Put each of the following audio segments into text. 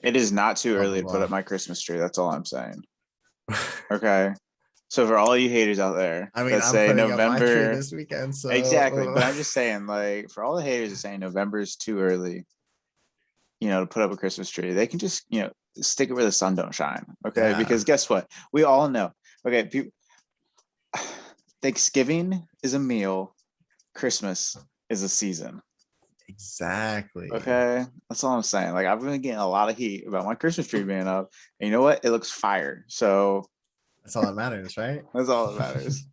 It is not too Blah, early blah, to put blah. up my Christmas tree. That's all I'm saying. Okay. So for all you haters out there I mean, that I'm say putting up my tree November, this weekend, exactly. so But I'm just saying, like, for all the haters that saying November is too early, to put up a Christmas tree, they can just, stick it where the sun don't shine. Okay. yeah, Because guess what? We all know. Okay. Thanksgiving is a meal. Christmas is a season. exactly. Okay. That's all I'm saying. Like, I've been getting a lot of heat about my Christmas tree being up. And you know what? It looks fire. So That's all that matters, right? that's all that matters.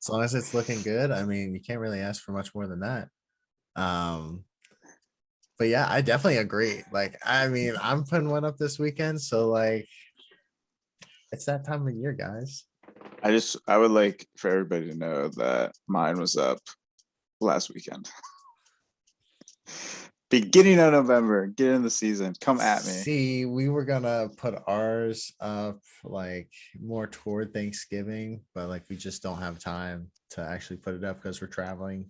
As long as it's looking good, I mean, you can't really ask for much more than that. Um, but yeah, I definitely agree. Like, I mean, I'm putting one up this weekend, so like, it's that time of year, guys. I would like for everybody to know that mine was up last weekend. Beginning of November, get in the season. Come at me. See, we were gonna put ours up like more toward Thanksgiving, but like we just don't have time to actually put it up because we're traveling.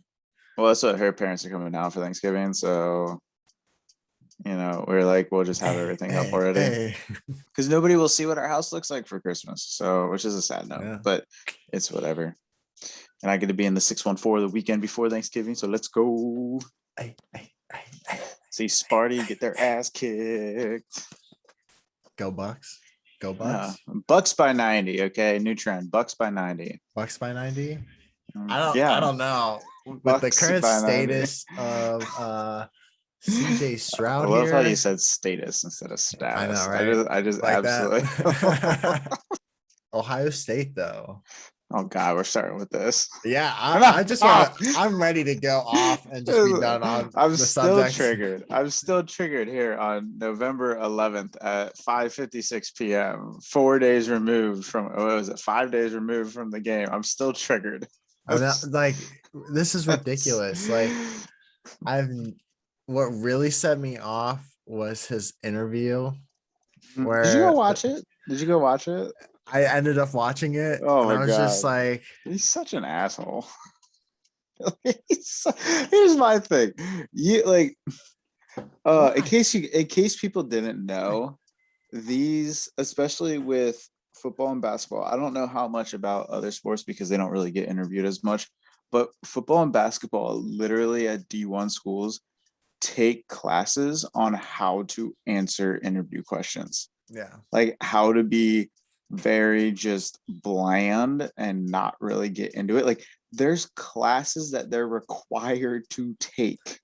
Well, that's what her parents are coming down for Thanksgiving. So, we're like, we'll just have Hey, everything up hey, already. hey. Because nobody will see what our house looks like for Christmas. So, which is a sad note, Yeah. but it's whatever. And I get to be in the 614 the weekend before Thanksgiving. So let's go. Hey, hey, hey, hey. See Sparty get their ass kicked. Go Bucks. Go Bucks. Bucks by 90. Okay. New trend. Bucks by 90. Bucks by 90. I Yeah. don't know. With the Bucks current by 90. status of CJ I Stroud love how you here. said status instead of I know, status. right? I just Like absolutely. that. Ohio State, though. Oh God, we're starting with this. Yeah, No, I just want oh. to. I'm ready to go off and just be done on I'm the still subject. triggered. I'm still triggered here on November 11th at 5:56 p.m. 4 days removed from, what was it? 5 days removed from the game. I'm still triggered. I'm not like this is ridiculous. Like I've what really set me off was his interview Did you go where watch it? Did you go watch it? I ended up watching it Oh and my I was just God. like, He's such an asshole. Here's my thing. You like why? in case people didn't know, these, especially with football and basketball, I don't know how much about other sports because they don't really get interviewed as much, but football and basketball literally at D1 schools take classes on how to answer interview questions, Yeah, like how to be very just bland and not really get into it. Like there's classes that they're required to take.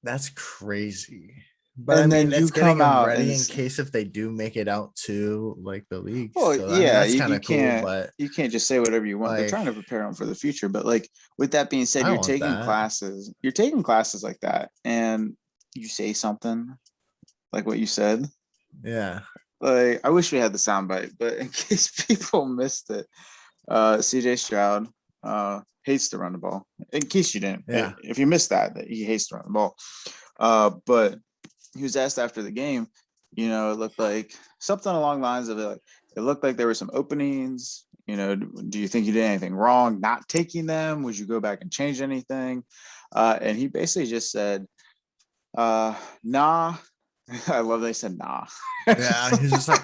that's crazy. But I And mean, then you it's getting come them out ready and in case if they do make it out to like the leagues. well, So I mean, yeah, that's you, kind you of cool. can't But you can't just say whatever you want. They're like, trying to prepare them for the future. But like with that being said, I want that. you're taking classes like that, and you say something like what you said. Yeah, Like I wish we had the soundbite, but in case people missed it, CJ Stroud hates to run the ball. In case you didn't, yeah. if you missed that he hates to run the ball. But he was asked after the game, it looked like something along the lines of it looked like there were some openings. Do you think you did anything wrong not taking them? Would you go back and change anything? And he basically just said, nah. I love they said nah. Yeah, he's just like,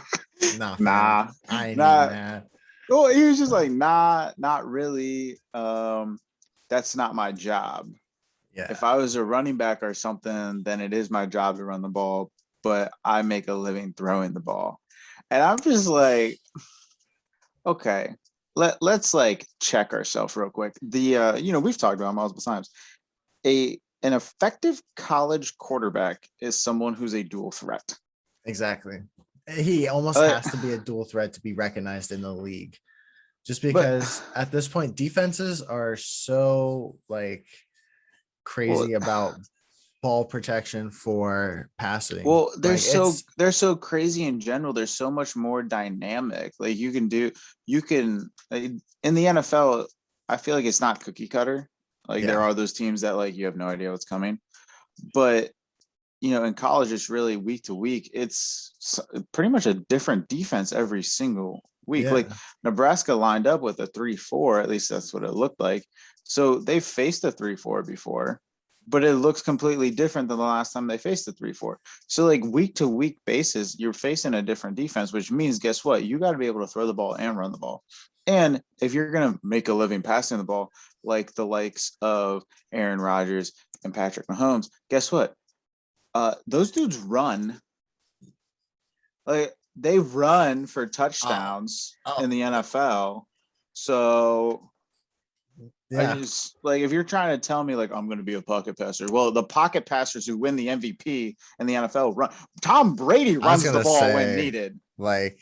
nah, fam. Nah, I ain't even not. mad. Well, he was just like, nah, not really. That's not my job. Yeah. If I was a running back or something, then it is my job to run the ball, but I make a living throwing the ball. And I'm just like, okay, let's like check ourselves real quick. We've talked about multiple times. An effective college quarterback is someone who's a dual threat. Exactly. He almost Uh, has to be a dual threat to be recognized in the league. Just but because at this point defenses are so like well, crazy about ball protection for passing. well, Like it's they're so crazy in general. They're so much more dynamic. Like you can in the NFL. I feel like it's not cookie cutter. Like there yeah. are those teams that like you have no idea what's coming, but in college it's really week to week. It's pretty much a different defense every single week. Like Yeah. Nebraska lined up with a 3-4. At least that's what it looked like. So they faced a 3-4 before. but it looks completely different than the last time they faced the 3-4. So like week to week basis, you're facing a different defense, which means guess what? You got to be able to throw the ball and run the ball. And if you're gonna make a living passing the ball, like the likes of Aaron Rodgers and Patrick Mahomes, guess what? Those dudes run. Like they run for Oh, touchdowns in oh, the NFL. So I yeah. just like if you're trying to tell me like I'm going to be a pocket passer, well, the pocket passers who win the MVP in the NFL run. Tom Brady I was runs the gonna ball when say, needed. like,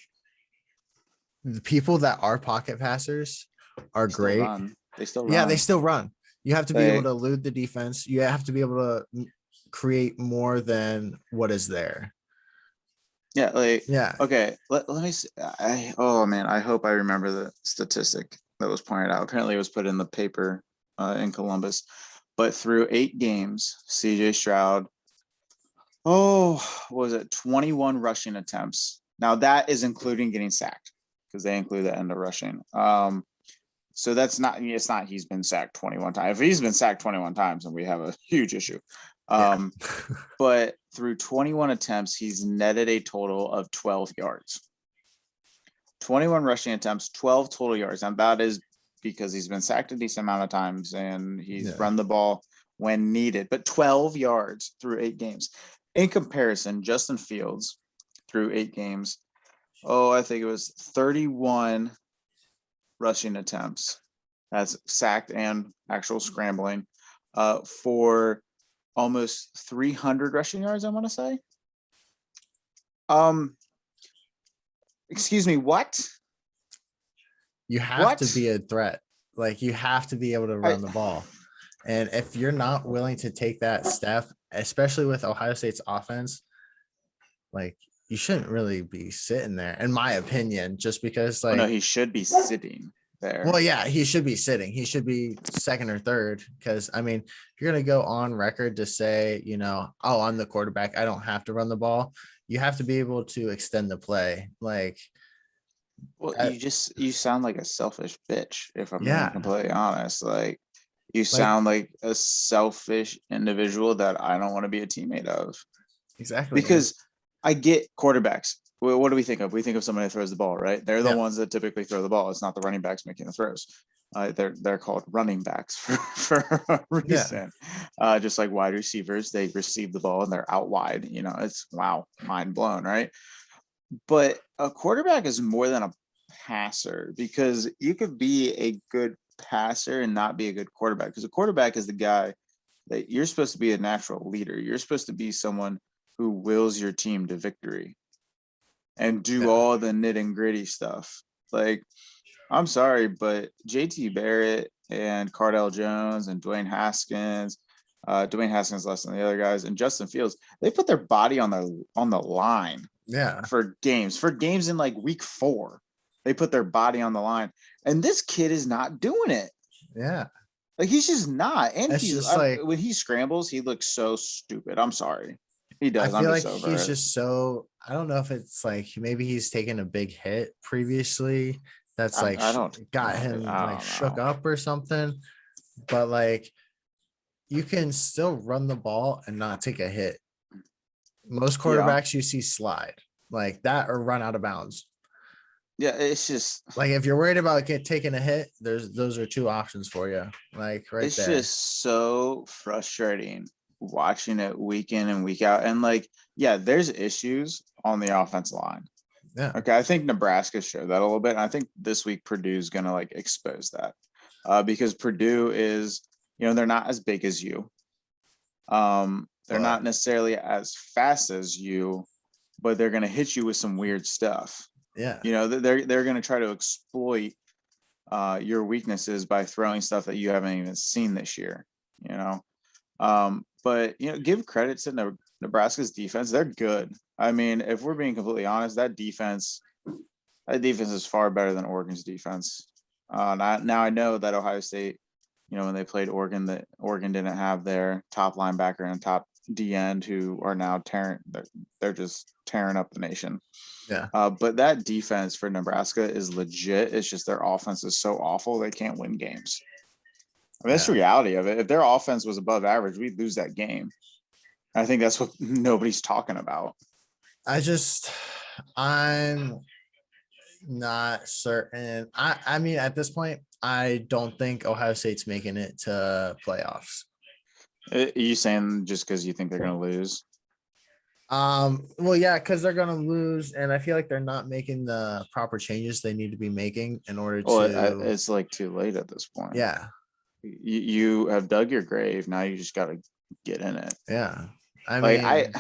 the people that are pocket passers are They still great. run. They still Yeah, they run. still run. You have to be able They to elude the defense. You have to be able to create more than what is there. yeah like Yeah. okay. Let me see. Oh man, I hope I remember the statistic that was pointed out. Apparently, it was put in the paper in Columbus. But through 8 games, CJ Stroud, oh, what was it 21 rushing attempts? Now that is including getting sacked because they include the end of rushing. So that's not, it's not he's been sacked 21 times. If he's been sacked 21 times, then we have a huge issue. Yeah. But through 21 attempts, he's netted a total of 12 yards. 21 rushing attempts, 12 total yards. And that is because he's been sacked a decent amount of times and he's Yeah. run the ball when needed, but 12 yards through 8 games. In comparison, Justin Fields through 8 games, I think it was 31 rushing attempts. That's sacked and actual scrambling for almost 300 rushing yards, I want to say. Excuse me, what? You have to What? be a threat. Like, you have to be able to I run the ball. And if you're not willing to take that step, especially with Ohio State's offense, like, you shouldn't really be sitting there, in my opinion, just because, no, like, he should be sitting there. well, yeah, he should be sitting. He should be second or third. Because, I mean, if you're going to go on record to say, oh, I'm the quarterback, I don't have to run the ball, you have to be able to extend the play. Like, Well, that, you sound like a selfish bitch, if I'm being yeah, completely honest. Like you like, sound like a selfish individual that I don't want to be a teammate of. exactly. And Because I get quarterbacks. Well, what do we think of? We think of somebody that throws the ball, right? They're the yeah, ones that typically throw the ball. It's not the running backs making the throws. They're called running backs for a yeah, reason. Just like wide receivers, they receive the ball and they're out wide. It's wow, mind blown, right? But a quarterback is more than a passer because you could be a good passer and not be a good quarterback because a quarterback is the guy that you're supposed to be a natural leader. You're supposed to be someone who wills your team to victory and do yeah. all the nit and gritty stuff. Like, I'm sorry, but JT Barrett and Cardell Jones and Dwayne Haskins less than the other guys, and Justin Fields, they put their body on the line Yeah. for games in like week 4. They put their body on the line, and this kid is not doing it. Yeah. Like he's just not. And It's just like, when he scrambles, he looks so stupid. I'm sorry, he I does. I'm feel just like over he's it. just so, I don't know if it's like maybe he's taken a big hit previously that's like I don't. got I him like don't shook know. up or something. But like, you can still run the ball and not take a hit. Most Yeah, quarterbacks you see slide like that or run out of bounds. yeah. It's just Like, if you're worried about taking a hit, those are two options for you. Like, right it's there. just so frustrating watching it week in and week out. And like, yeah, there's issues on the offensive line. Yeah. Okay, I think Nebraska showed that a little bit. And I think this week Purdue's going to like expose that because Purdue is, they're not as big as you. They're But not necessarily as fast as you, but they're going to hit you with some weird stuff. yeah. They're going to try to exploit your weaknesses by throwing stuff that you haven't even seen this year. But give credit to Nebraska's defense. They're good. I mean, if we're being completely honest, that defense is far better than Oregon's defense. Now I know that Ohio State, when they played Oregon, that Oregon didn't have their top linebacker and top D end who are now they're just tearing up the nation. Yeah. But that defense for Nebraska is legit. It's just their offense is so awful they can't win games. I mean, that's the reality of it. If their offense was above average, we'd lose that game. I think that's what nobody's talking about. I'm not certain. I mean, at this point, I don't think Ohio State's making it to playoffs. Are you saying just because you think they're going to lose? Well, yeah, because they're gonna lose, and I feel like they're not making the proper changes they need to be making in order Well, to. it's like too late at this point. Yeah, You have dug your grave. Now you just got to get in it. yeah. I Like mean,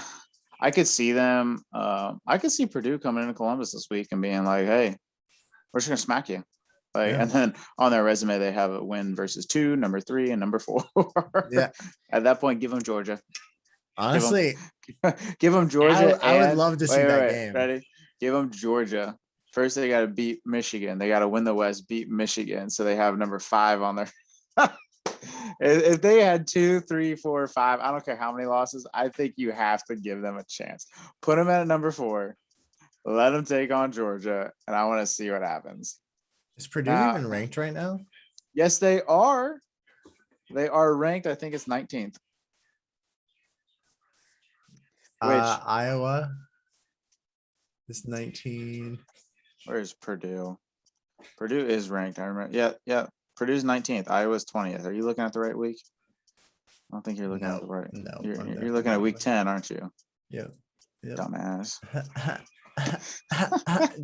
I could see them. I could see Purdue coming into Columbus this week and being like, "Hey, we're just gonna smack you." Like, yeah, and then on their resume they have a win versus 2, number 3, and number 4. yeah. At that point, give them Georgia. Honestly, Give them Georgia. I would And love to see that game. ready? Give them Georgia. First, they got to beat Michigan. They got to win the West, beat Michigan, so they have number 5 on their. If they had 2, 3, 4, 5, I don't care how many losses. I think you have to give them a chance. Put them at number 4. Let them take on Georgia, and I want to see what happens. Is Purdue even ranked right now? Yes, they are. They are ranked. I think it's 19th. Iowa is 19. Where's Purdue? Purdue is ranked. I remember. Yeah. Purdue's 19th. Iowa's 20th. Are you looking at the right week? I don't think you're looking at the right. No, you're looking at week 10, aren't you? Yep. Dumbass.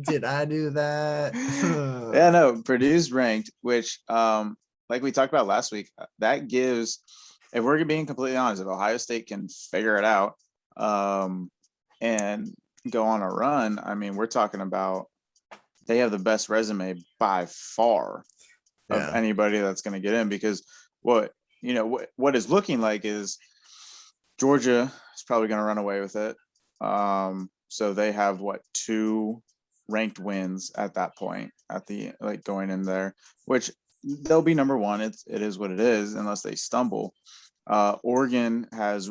Did I do that? Yeah, no. Purdue's ranked, which, like we talked about last week, that gives. If we're being completely honest, if Ohio State can figure it out, and go on a run, I mean, we're talking about they have the best resume by far of anybody that's going to get in, because what is looking like is Georgia is probably going to run away with it. So they have 2 ranked wins at that point at the going in there, which they'll be number 1. It is what it is unless they stumble. Oregon has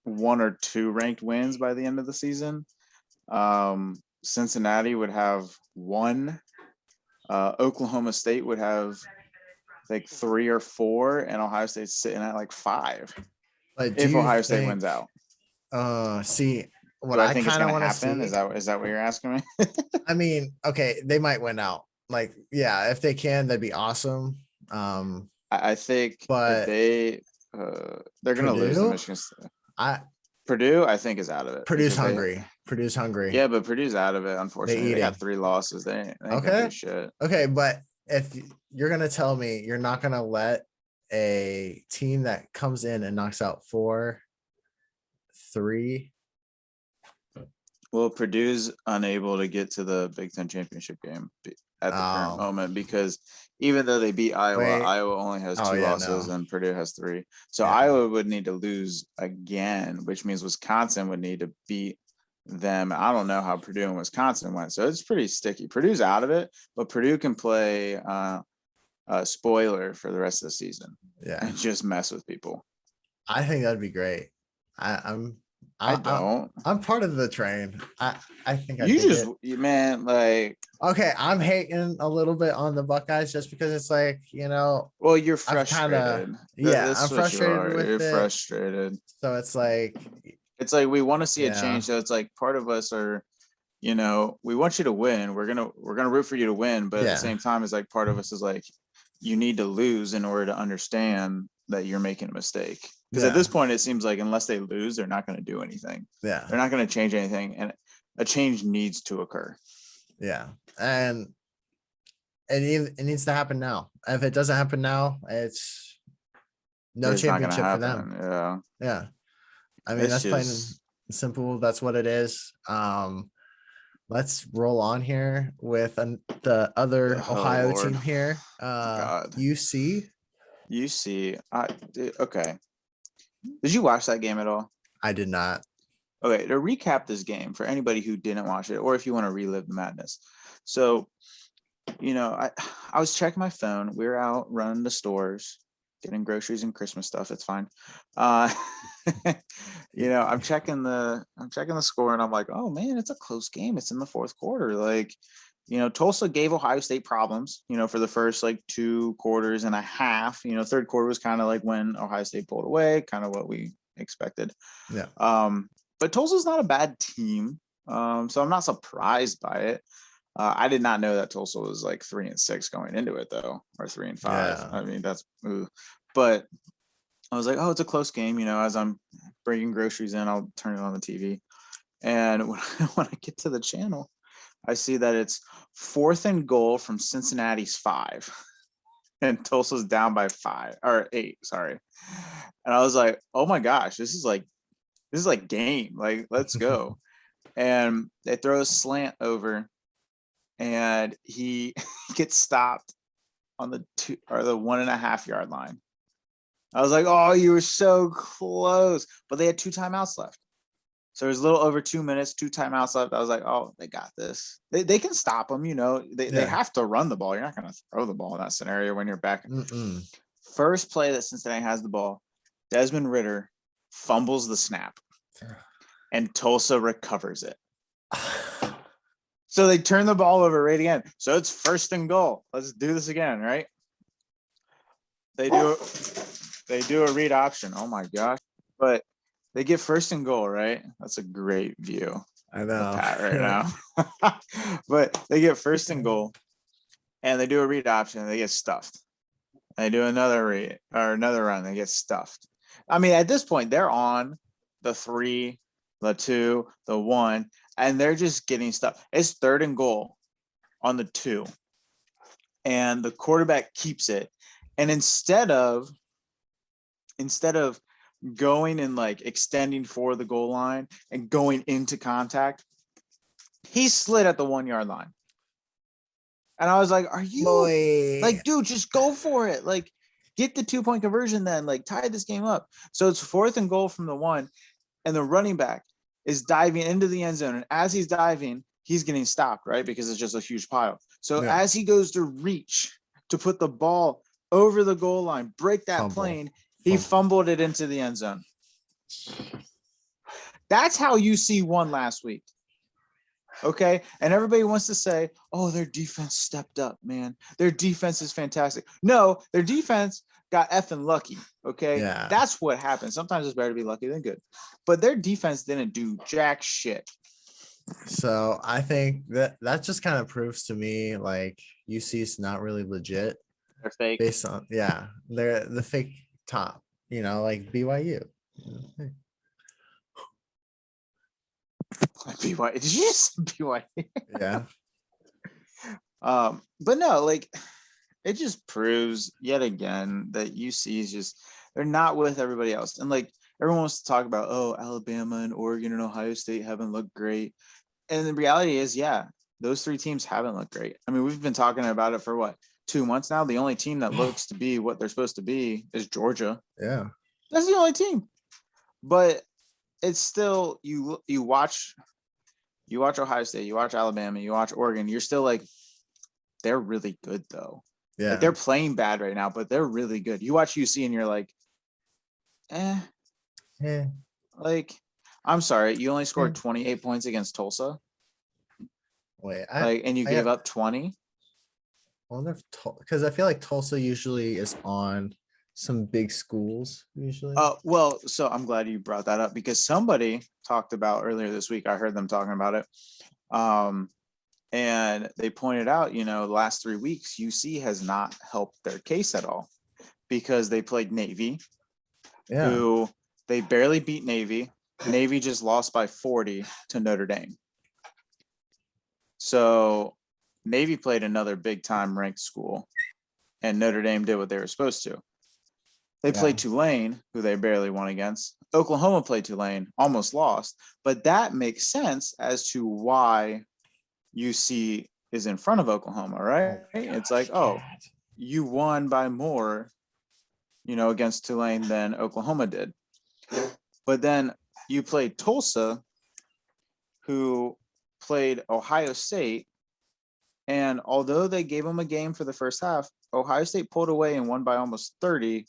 1 or 2 ranked wins by the end of the season. Cincinnati would have 1. Oklahoma State would have 3 or 4, and Ohio State's sitting at 5. But if Ohio State wins out. See, what I think it's kind of going to want to happen see is that what you're asking me? I mean, okay, they might win out. If they can, that'd be awesome. I think but if they're going to lose to Michigan State. Purdue, I think, is out of it. Purdue's hungry. Purdue's hungry. Yeah, but Purdue's out of it. Unfortunately, they got 3 losses. They ain't gonna do shit. Okay, but if you're gonna tell me you're not gonna let a team that comes in and knocks out 4-3. Well, Purdue's unable to get to the Big Ten championship game at the current moment, because even though they beat Iowa, Iowa only has 2 losses and Purdue has 3. So Iowa would need to lose again, which means Wisconsin would need to beat them. I don't know how Purdue and Wisconsin went, so it's pretty sticky. Purdue's out of it, but Purdue can play a spoiler for the rest of the season. Yeah, and just mess with people. I think that'd be great. I'm part of the train. I think okay, I'm hating a little bit on the Buckeyes just because it's well, you're frustrated. I'm frustrated with it. You're frustrated. So it's we want to see a change. So it's part of us are, we want you to win. We're gonna root for you to win, but at the same time, it's part of us is you need to lose in order to understand that you're making a mistake. Because at this point, it seems like unless they lose, they're not going to do anything. Yeah, they're not going to change anything, and a change needs to occur. Yeah, and it needs to happen now. If it doesn't happen now, it's no championship for them. Yeah. I mean, that's plain and simple. That's what it is. Let's roll on here with the other Ohio team here. UC. Okay. Did you watch that game at all? I did not. Okay, to recap this game for anybody who didn't watch it, or if you want to relive the madness. So, I was checking my phone. We were out running the stores, getting groceries and Christmas stuff. It's fine. I'm checking the score, and I'm like, oh man, it's a close game. It's in the 4th quarter. Tulsa gave Ohio State problems, for the first like 2 quarters and a half. Third quarter was kind of like when Ohio State pulled away, kind of what we expected. Yeah. But Tulsa's not a bad team. So I'm not surprised by it. I did not know that Tulsa was like 3-6 going into it though, or 3-5. Yeah. I mean, but I was like, oh, it's a close game. As I'm bringing groceries in, I'll turn it on the TV. And when I get to the channel, I see that it's 4th and goal from Cincinnati's 5. And Tulsa's down by 5 or 8. Sorry. And I was like, oh my gosh, this is like game. Like, let's go. And they throw a slant over, and he gets stopped on the 1.5 yard line. I was like, oh, you were so close. But they had 2 timeouts left. So there's a little over 2 minutes, 2 timeouts left. I was like, oh, they got this. They can stop them, They have to run the ball. You're not going to throw the ball in that scenario when you're back. Mm-mm. First play that Cincinnati has the ball, Desmond Ridder fumbles the snap, and Tulsa recovers it. So they turn the ball over right again. So it's 1st and goal. Let's do this again, right? They do a read option. Oh my gosh. But they get 1st and goal, right? That's a great view. I know. Pat right now. But they get 1st and goal, and they do a read option, and they get stuffed. They do another run, they get stuffed. I mean, at this point, they're on the 3, the 2, the 1, and they're just getting stuff. It's 3rd and goal on the 2, and the quarterback keeps it. And instead of going and like extending for the goal line and going into contact, he slid at the 1 yard line. And I was like, are you like, dude, just go for it. Like, get the 2-point conversion then, like tie this game up. So it's 4th and goal from the 1, and the running back is diving into the end zone. And as he's diving, he's getting stopped, right? Because it's just a huge pile. So as he goes to reach to put the ball over the goal line, break that plane, he fumbled it into the end zone. That's how UC won last week. Okay. And everybody wants to say, oh, their defense stepped up, man. Their defense is fantastic. No, their defense got effing lucky. Okay. Yeah. That's what happens. Sometimes it's better to be lucky than good. But their defense didn't do jack shit. So I think that just kind of proves to me like UC is not really legit. They're fake. Based on they're the fake top, like BYU. BYU. Did you just say BYU? Yeah. But no, like, it just proves yet again that UC is just, they're not with everybody else. And like, everyone wants to talk about, oh, Alabama and Oregon and Ohio State haven't looked great. And the reality is, yeah, those 3 teams haven't looked great. I mean, we've been talking about it for what, 2 months now? The only team that looks to be what they're supposed to be is Georgia. Yeah. That's the only team. But it's still, you watch Ohio State, you watch Alabama, you watch Oregon, you're still like, they're really good though. Yeah. Like, they're playing bad right now, but they're really good. You watch UC and you're like, like, I'm sorry, you only scored 28 points against Tulsa. Wait, and you gave up 20. I wonder if because I feel like Tulsa usually is on some big schools usually. Well, so I'm glad you brought that up, because somebody talked about earlier this week. I heard them talking about it. And they pointed out, the last 3 weeks, UC has not helped their case at all, because they played Navy, who they barely beat Navy. Navy just lost by 40 to Notre Dame. So Navy played another big time ranked school, and Notre Dame did what they were supposed to. They played Tulane, who they barely won against. Oklahoma played Tulane, almost lost. But that makes sense as to why UC is in front of Oklahoma, right? It's like, oh, you won by more, against Tulane than Oklahoma did. But then you played Tulsa, who played Ohio State. And although they gave them a game for the first half, Ohio State pulled away and won by almost 30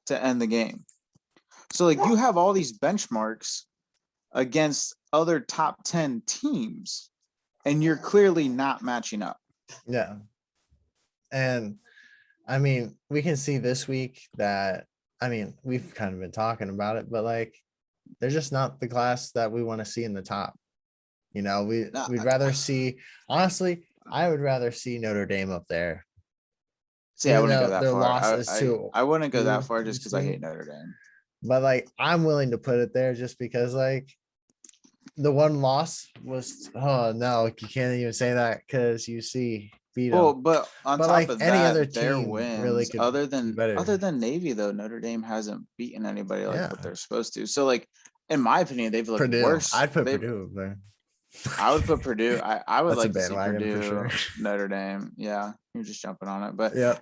to end the game. So like, you have all these benchmarks against other top 10 teams, and you're clearly not matching up. Yeah. And I mean, we can see this week that, I mean, we've kind of been talking about it, but like, they're just not the class that we want to see in the top. You know, No, we'd rather see, honestly, I would rather see Notre Dame up there, see, I even wouldn't go though that their far. loss is I wouldn't go that to far just because I UC. hate Notre Dame. But like, I'm willing to put it there just because like the one loss was, oh no, you can't even say that because UC beat Well, them. but on But top like of any other that, their team really wins, could other do than better. Navy, though, Notre Dame hasn't beaten anybody like Yeah. what they're supposed to. So, like, in my opinion, they've looked Purdue. worse. I'd put They've Purdue there. I would put Purdue. I would That's a like to see bandwagon for Purdue, sure. Notre Dame. Yeah, you're just jumping on it, but Yep.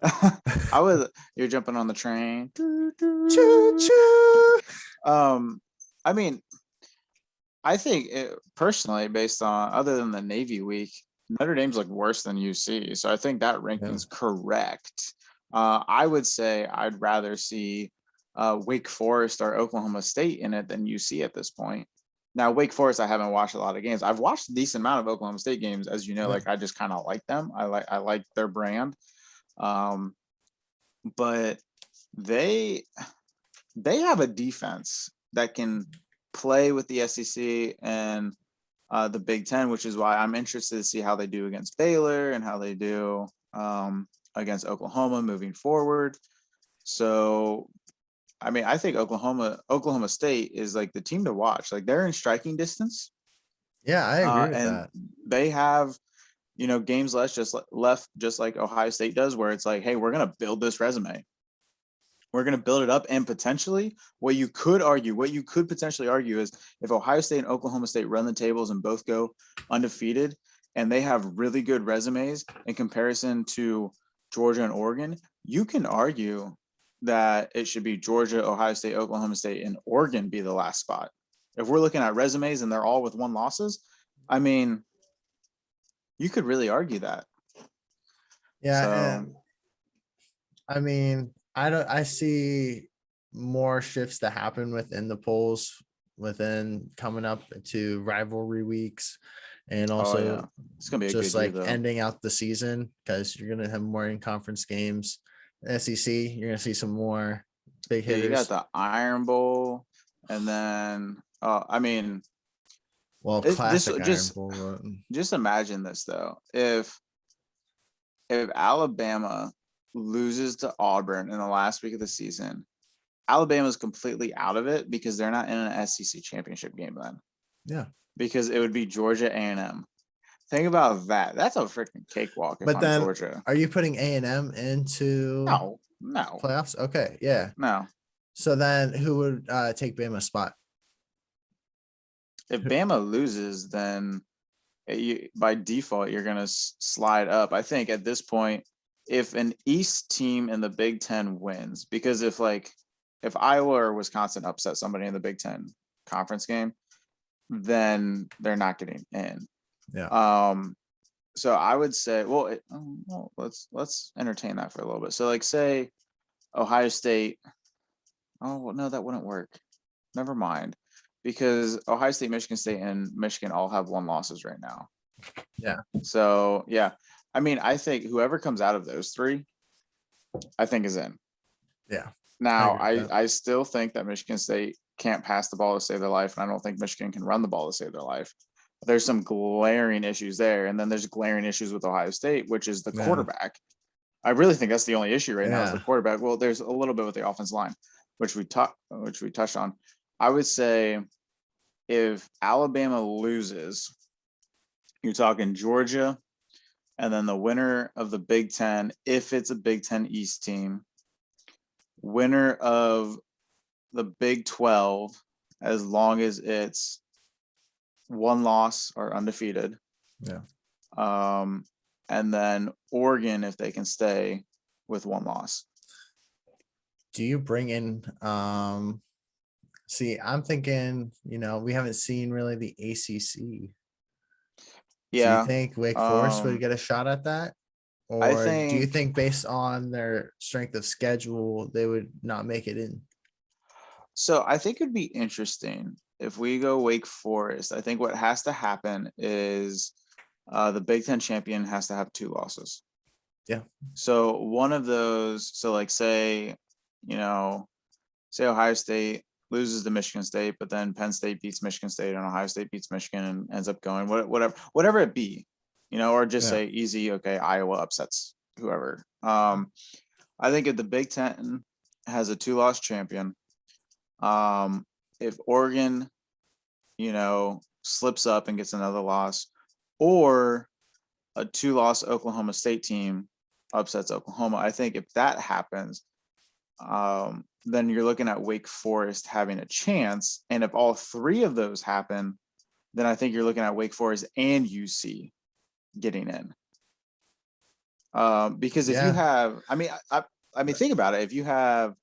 I would. You're jumping on the train. Choo choo. I mean, I think personally, based on other than the Navy week, Notre Dame's look worse than UC. So I think that ranking's correct. I would say I'd rather see Wake Forest or Oklahoma State in it than UC at this point. Now, Wake Forest, I haven't watched a lot of games. I've watched a decent amount of Oklahoma State games, as you know. Yeah. Like, I just kind of like them. I like their brand, but they have a defense that can play with the SEC and the Big Ten, which is why I'm interested to see how they do against Baylor and how they do against Oklahoma moving forward. So, I mean, I think Oklahoma State is like the team to watch. Like, they're in striking distance. Yeah, I agree with and that. they have, games left just like Ohio State does, where it's like, hey, we're gonna build this resume. We're going to build it up, and potentially what you could potentially argue is if Ohio State and Oklahoma State run the tables and both go undefeated and they have really good resumes in comparison to Georgia and Oregon, you can argue that it should be Georgia, Ohio State, Oklahoma State, and Oregon be the last spot. If we're looking at resumes and they're all with one losses, I mean, you could really argue that. Yeah, So, and I mean, I see more shifts to happen within the polls within coming up to rivalry weeks, and also it's gonna be a just good year, like though. ending out the season because you're gonna have more in conference games. SEC, you're gonna see some more big Yeah, you got hitters. the Iron Bowl, and then I mean, Well, this classic Iron Bowl. just imagine this though. If Alabama loses to Auburn in the last week of the season, Alabama's completely out of it because they're not in an SEC championship game then. Yeah. Because it would be Georgia A&M. Think about that. That's a freaking cakewalk if But I'm then, Georgia. are you putting A&M into No. playoffs? Okay, yeah. No. So then, who would take Bama's spot? If Bama loses, then by default you're going to slide up. I think at this point, if an East team in the Big Ten wins, because if Iowa or Wisconsin upset somebody in the Big Ten conference game, then they're not getting in. Yeah. So I would say, let's entertain that for a little bit. So, like, say Ohio State. Oh, well, no, that wouldn't work. Never mind, because Ohio State, Michigan State, and Michigan all have one losses right now. Yeah. So, yeah, I mean, I think whoever comes out of those three, I think is in. Yeah. Now, I still think that Michigan State can't pass the ball to save their life, and I don't think Michigan can run the ball to save their life. There's some glaring issues there, and then there's glaring issues with Ohio State, which is the quarterback. I really think that's the only issue right now is the quarterback. Well, there's a little bit with the offensive line, which we touched on. I would say if Alabama loses, you're talking Georgia, and then the winner of the Big Ten, if it's a Big Ten East team, winner of the Big 12, as long as it's one loss or undefeated. Yeah. And then Oregon, if they can stay with one loss. Do you bring in see, I'm thinking, we haven't seen really the ACC. Yeah. Do you think Wake Forest would get a shot at that? Or do you think based on their strength of schedule, they would not make it in? So I think it'd be interesting if we go Wake Forest. I think what has to happen is the Big Ten champion has to have 2 losses. Yeah. So one of those, so like say Ohio State loses to Michigan State, but then Penn State beats Michigan State and Ohio State beats Michigan and ends up going whatever it be, or just say easy, okay, Iowa upsets whoever. I think if the Big Ten has a 2-loss champion, if Oregon, slips up and gets another loss, or a 2-loss Oklahoma State team upsets Oklahoma, I think if that happens, then you're looking at Wake Forest having a chance. And if all 3 of those happen, then I think you're looking at Wake Forest and UC getting in. Because if you have, I mean, think about it. If you have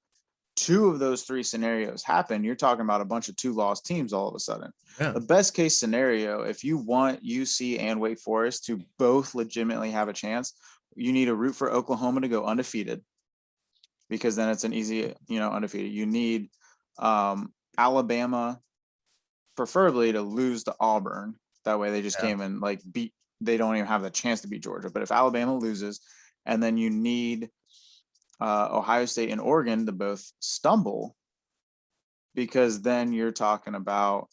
2 of those 3 scenarios happen, you're talking about a bunch of 2-loss teams all of a sudden. Yeah. The best case scenario, if you want UC and Wake Forest to both legitimately have a chance, you need to root for Oklahoma to go undefeated, because then it's an easy, undefeated. You need Alabama, preferably, to lose to Auburn. That way they just came and they don't even have the chance to beat Georgia. But if Alabama loses, and then you need Ohio State and Oregon to both stumble, because then you're talking about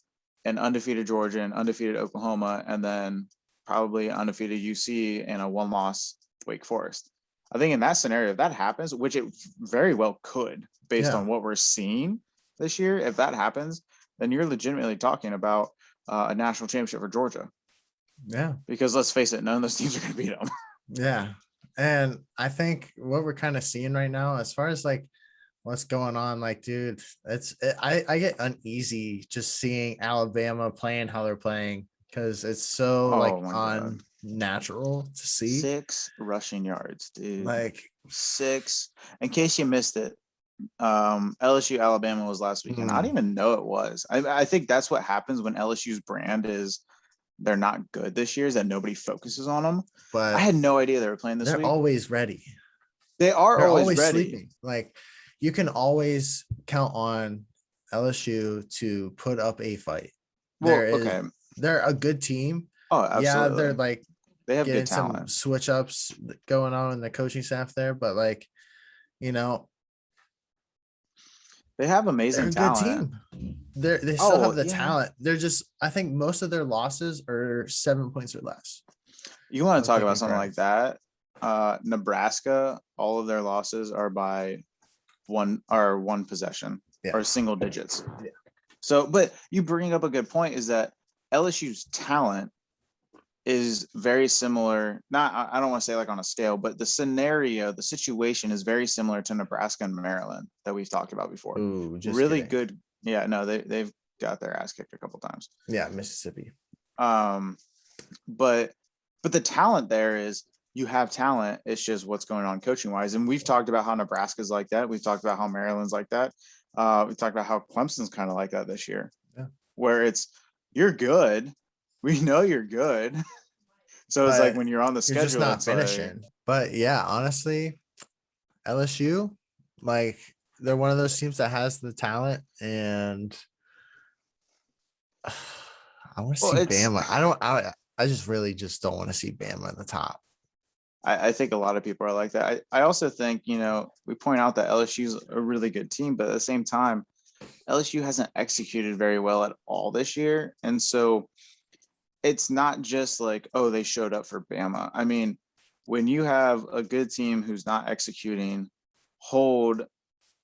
an undefeated Georgia and undefeated Oklahoma, and then probably undefeated UC and a 1-loss Wake Forest. I think in that scenario, if that happens, which it very well could, based on what we're seeing this year, if that happens, then you're legitimately talking about a national championship for Georgia. Yeah. Because let's face it, none of those teams are going to beat them. Yeah. And I think what we're kind of seeing right now, as far as what's going on, dude, I get uneasy just seeing Alabama playing how they're playing, because it's so unnatural to see. 6 rushing yards, dude. 6. In case you missed it, LSU Alabama was last weekend. I didn't even know it was. I think that's what happens when LSU's brand is they're not good this year, is that nobody focuses on them. But I had no idea they were playing this week. They're always ready. They're always ready. Sleeping. You can always count on LSU to put up a fight. They're a good team. Oh, absolutely. Yeah, they have getting good talent. some switch ups going on in the coaching staff there, but they have amazing talent. Good team. They still have the talent. They're just, I think most of their losses are 7 points or less. You want to talk about something like that? Nebraska, all of their losses are by one possession or single digits. Yeah. So, but you bring up a good point, is that LSU's talent is very similar. I don't want to say on a scale, but the situation is very similar to Nebraska and Maryland that we've talked about before. Ooh, really kidding. Good. Yeah, no, they've got their ass kicked a couple times. Yeah, Mississippi. But the talent there is, you have talent. It's just what's going on coaching wise. And we've talked about how Nebraska's like that. We've talked about how Maryland's like that. We talked about how Clemson's kind of like that this year, where it's, you're good. We know you're good. So it's when you're on the schedule, just not finishing. But yeah, honestly, LSU, they're one of those teams that has the talent, and I want to see Bama. I just really just don't want to see Bama at the top. I think a lot of people are like that. I also think, we point out that LSU is a really good team, but at the same time, LSU hasn't executed very well at all this year. And so it's not just they showed up for Bama. I mean, when you have a good team who's not executing, hold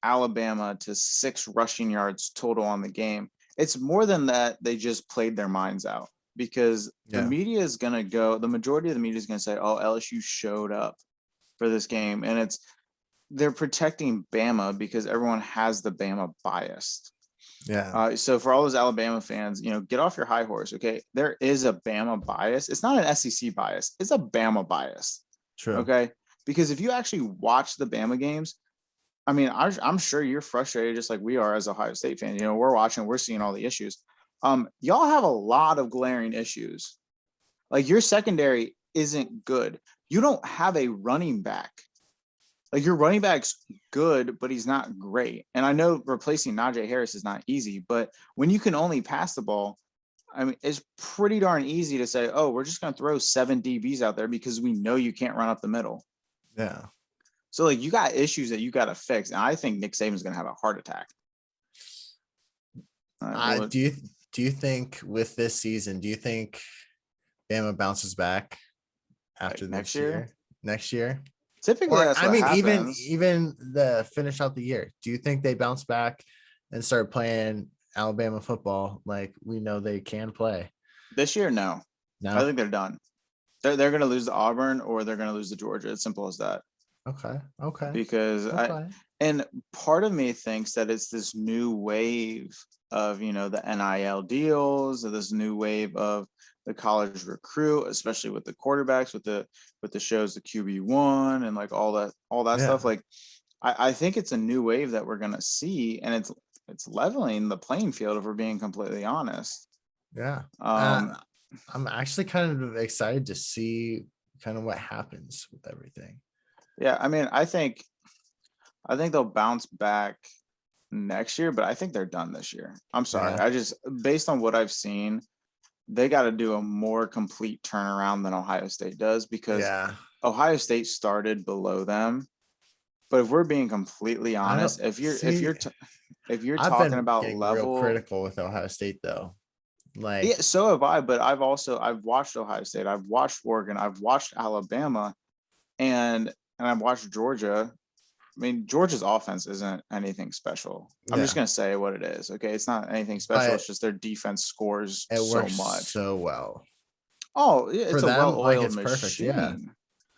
Alabama to 6 rushing yards total on the game, it's more than that. They just played their minds out, because the media is going to go, the majority of the media is going to say, oh, LSU showed up for this game. And they're protecting Bama because everyone has the Bama bias. Yeah. So for all those Alabama fans, get off your high horse. Okay. There is a Bama bias. It's not an SEC bias. It's a Bama bias. True. Okay. Because if you actually watch the Bama games, I mean, I'm sure you're frustrated just like we are as Ohio State fans. We're watching, we're seeing all the issues. Y'all have a lot of glaring issues. Your secondary isn't good. You don't have a running back. Your running back's good, but he's not great. And I know replacing Najee Harris is not easy, but when you can only pass the ball, I mean, it's pretty darn easy to say, oh, we're just going to throw 7 DBs out there because we know you can't run up the middle. Yeah. So like you got issues that you got to fix. And I think Nick Saban's going to have a heart attack. Do you think with this season, do you think Bama bounces back after like next this year? year? Next year? Typically, Or that's I what mean, happens. even the finish out the year. Do you think they bounce back and start playing Alabama football like we know they can play? This year, no. I No. think they're done. They're going to lose to Auburn or they're going to lose to Georgia. It's simple as that. Okay. Okay. Because Okay. and part of me thinks that it's this new wave of, you know, the NIL deals, or this new wave of the college recruit, especially with the quarterbacks, with the shows, the QB1 and like all that Yeah. stuff. Like I think it's a new wave that we're gonna see, and it's leveling the playing field if we're being completely honest. Yeah. Um, I'm actually kind of excited to see kind of what happens with everything. yeah, I mean, I think they'll bounce back next year, but I think they're done this year. I'm sorry. Yeah. I just based on what I've seen, they got to do a more complete turnaround than Ohio State does because Yeah. Ohio State started below them. But if we're being completely I don't honest, if see. you're I've talking been about getting real level, critical with Ohio State though. yeah, Like, so have I. But I've watched Ohio State, I've watched Oregon, I've watched Alabama, and I've watched Georgia. I mean, Georgia's offense isn't anything special. I'm just yeah, gonna say what it is. Okay, it's not anything special. but It's just their defense scores it so works much. so well Oh, yeah, for it's a them. Like, well-oiled it's perfect. Yeah. machine.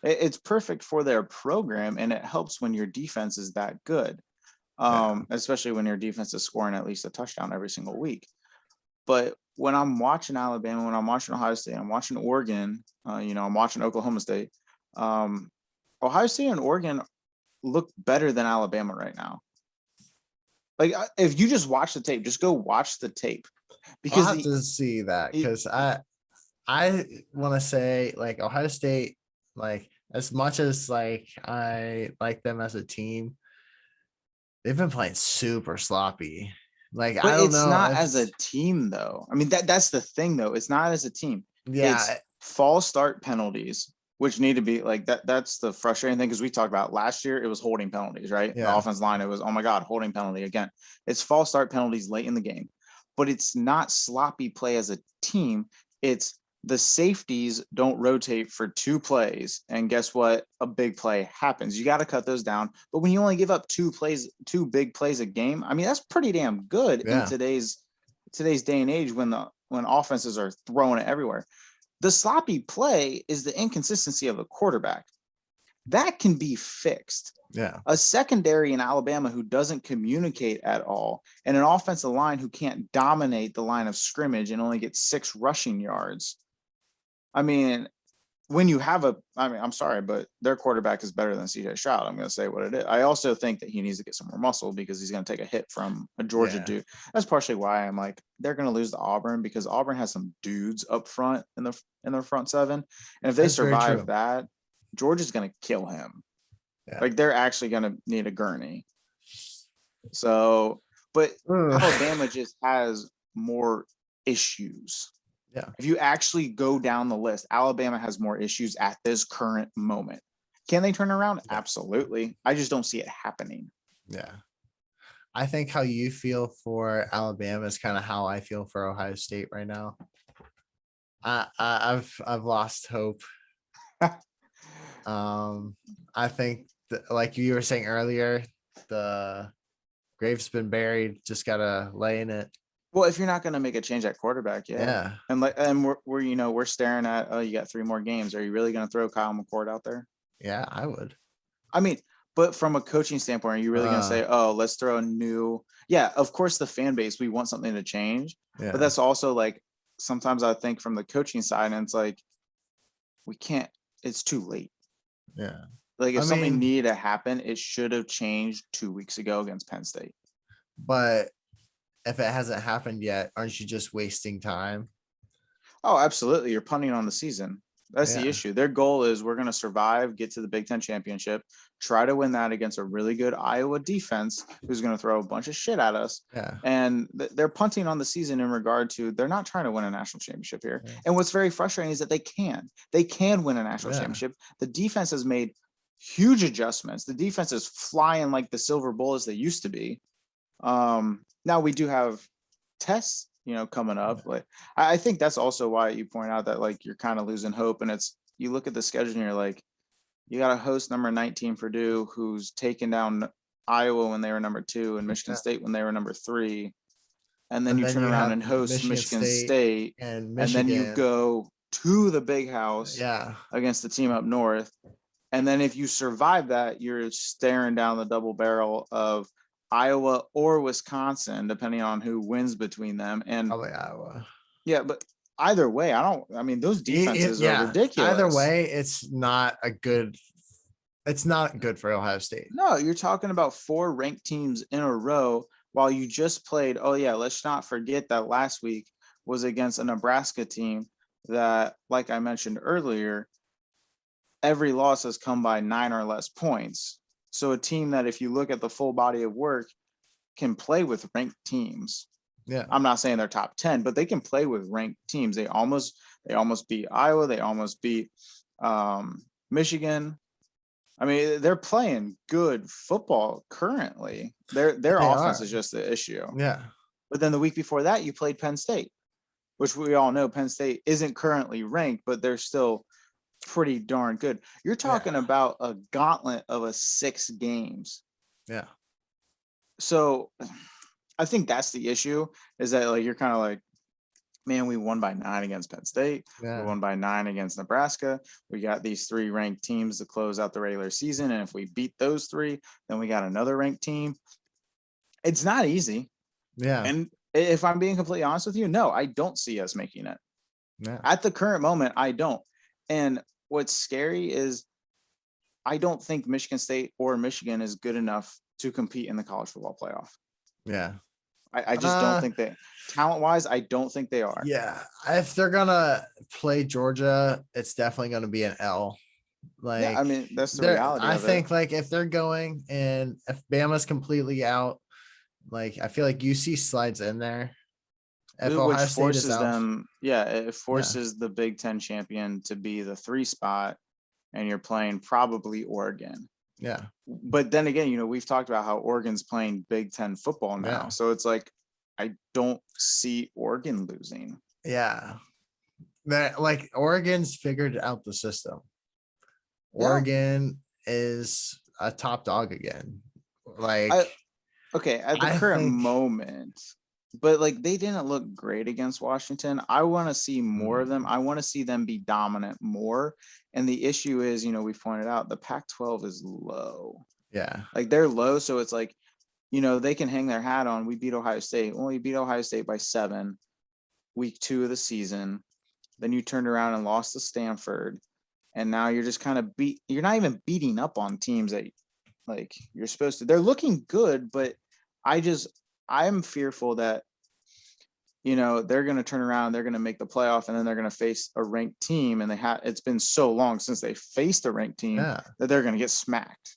It's perfect for their program, and it helps when your defense is that good. Yeah. Especially when your defense is scoring at least a touchdown every single week. But when I'm watching Alabama, when I'm watching Ohio State, I'm watching Oregon, I'm watching Oklahoma State. Um, Ohio State and Oregon look better than Alabama right now. Like if you just watch the tape, just go watch the tape I'll because have to see that because I want to say like Ohio State, like as much as like I like them as a team, they've been playing super sloppy. Like, but I don't it's know not if as a team though. I mean that's the thing though. It's not as a team. It's yeah, false start penalties, which need to be like that. That's the frustrating thing because we talked about last year. It was holding penalties, right? The yeah. offense line. It was, oh my god, holding penalty again. It's false start penalties late in the game, but it's not sloppy play as a team. It's the safeties don't rotate for 2 plays, and guess what? A big play happens. You got to cut those down. But when you only give up 2 plays, 2 big plays a game, I mean that's pretty damn good in Yeah. today's day and age when offenses are throwing it everywhere. The sloppy play is the inconsistency of the quarterback. That can be fixed. Yeah. A secondary in Alabama who doesn't communicate at all, and an offensive line who can't dominate the line of scrimmage and only get 6 rushing yards. I mean, I'm sorry, but their quarterback is better than CJ Stroud. I'm going to say what it is. I also think that he needs to get some more muscle because he's going to take a hit from a Georgia Yeah. dude. That's partially why I'm like, they're going to lose to Auburn because Auburn has some dudes up front in their front seven. And if they That's very survive true. that, Georgia's going to kill him. Yeah. Like they're actually going to need a gurney. So, but Ugh. Alabama just has more issues. Yeah. If you actually go down the list, Alabama has more issues at this current moment. Can they turn around? Yeah. Absolutely. I just don't see it happening. Yeah. I think how you feel for Alabama is kind of how I feel for Ohio State right now. I've lost hope. I think that, like you were saying earlier, the grave's been buried. Just gotta lay in it. Well, if you're not going to make a change at quarterback, yeah. Yeah. And we're staring at, oh, you got 3 more games. Are you really going to throw Kyle McCord out there? Yeah, I would. I mean, but from a coaching standpoint, are you really going to say, oh, let's throw a new? Yeah, of course, the fan base, we want something to change, Yeah. but that's also like sometimes I think from the coaching side, and it's like we can't. It's too late. Yeah. Like if I something mean, needed to happen, it should have changed 2 weeks ago against Penn State. but if it hasn't happened yet, aren't you just wasting time? Oh, absolutely. You're punting on the season. That's the Yeah. issue. Their goal is we're going to survive, get to the Big Ten championship, try to win that against a really good Iowa defense who's going to throw a bunch of shit at us. Yeah. And they're punting on the season in regard to they're not trying to win a national championship here. Yeah. And what's very frustrating is that they can win a national Yeah. championship. The defense has made huge adjustments. The defense is flying like the silver bullets they used to be. Now we do have tests, coming up. Like I think that's also why you point out that like you're kind of losing hope. And it's you look at the schedule and you're like, you got to host number 19 Purdue, who's taken down Iowa when they were number 2 and Michigan State when they were number 3. And then And you then turn you around have and host Michigan State, and and then you Michigan. go to the big house Yeah. against the team up north. And then if you survive that, you're staring down the double barrel of Iowa or Wisconsin, depending on who wins between them. And Probably Iowa. yeah, but either way, those defenses are ridiculous. Either way, it's not good for Ohio State. No, you're talking about 4 ranked teams in a row while you just played. Oh yeah, let's not forget that last week was against a Nebraska team that, like I mentioned earlier, every loss has come by 9 or less points. So a team that, if you look at the full body of work, can play with ranked teams. Yeah. I'm not saying they're top 10, but they can play with ranked teams. They almost beat Iowa. They almost beat Michigan. I mean, they're playing good football currently. Their offense is just the issue. Yeah. But then the week before that, you played Penn State, which we all know Penn State isn't currently ranked, but they're still pretty darn good. You're talking about a gauntlet of 6 games. Yeah. So I think that's the issue, is that like you're kind of like, man, we won by 9 against Penn State. Yeah. We won by 9 against Nebraska. We got these 3 ranked teams to close out the regular season. And if we beat those 3, then we got another ranked team. It's not easy. Yeah. And if I'm being completely honest with you, no, I don't see us making it. Yeah. At the current moment, I don't. And what's scary is I don't think Michigan State or Michigan is good enough to compete in the college football playoff. Yeah. I just don't think they, talent-wise, I don't think they are. Yeah. If they're gonna play Georgia, it's definitely gonna be an L. Like, yeah, I mean, that's the reality. I think like if they're going and if Bama's completely out, like I feel like UC slides in there. If which Ohio State forces is out, them, it forces the Big Ten champion to be the 3 spot, and you're playing probably Oregon. Yeah. But then again, we've talked about how Oregon's playing Big Ten football now. Yeah. So it's like, I don't see Oregon losing. Yeah. That like Oregon's figured out the system. Yeah. Oregon is a top dog again. Like, at the current moment, but like they didn't look great against Washington. I want to see more of them. I want to see them be dominant more. And the issue is, we've pointed out the Pac-12 is low. Yeah. Like they're low. So it's like, they can hang their hat on, we beat Ohio State. Well, we beat Ohio State by 7, week 2 of the season. Then you turned around and lost to Stanford. And now you're just kind of you're not even beating up on teams that like you're supposed to. They're looking good, but I'm fearful that, they're going to turn around, they're going to make the playoff, and then they're going to face a ranked team. And it's been so long since they faced a ranked team that they're going to get smacked.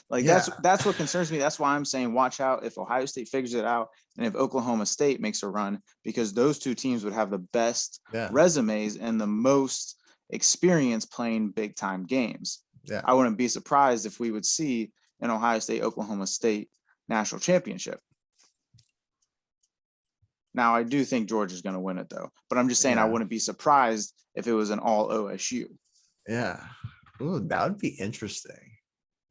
Like that's what concerns me. That's why I'm saying watch out if Ohio State figures it out and if Oklahoma State makes a run, because those 2 teams would have the best resumes and the most experience playing big time games. Yeah. I wouldn't be surprised if we would see an Ohio State, Oklahoma State national championship. Now, I do think Georgia's going to win it though, but I'm just saying I wouldn't be surprised if it was an all OSU. Yeah. Ooh, that would be interesting.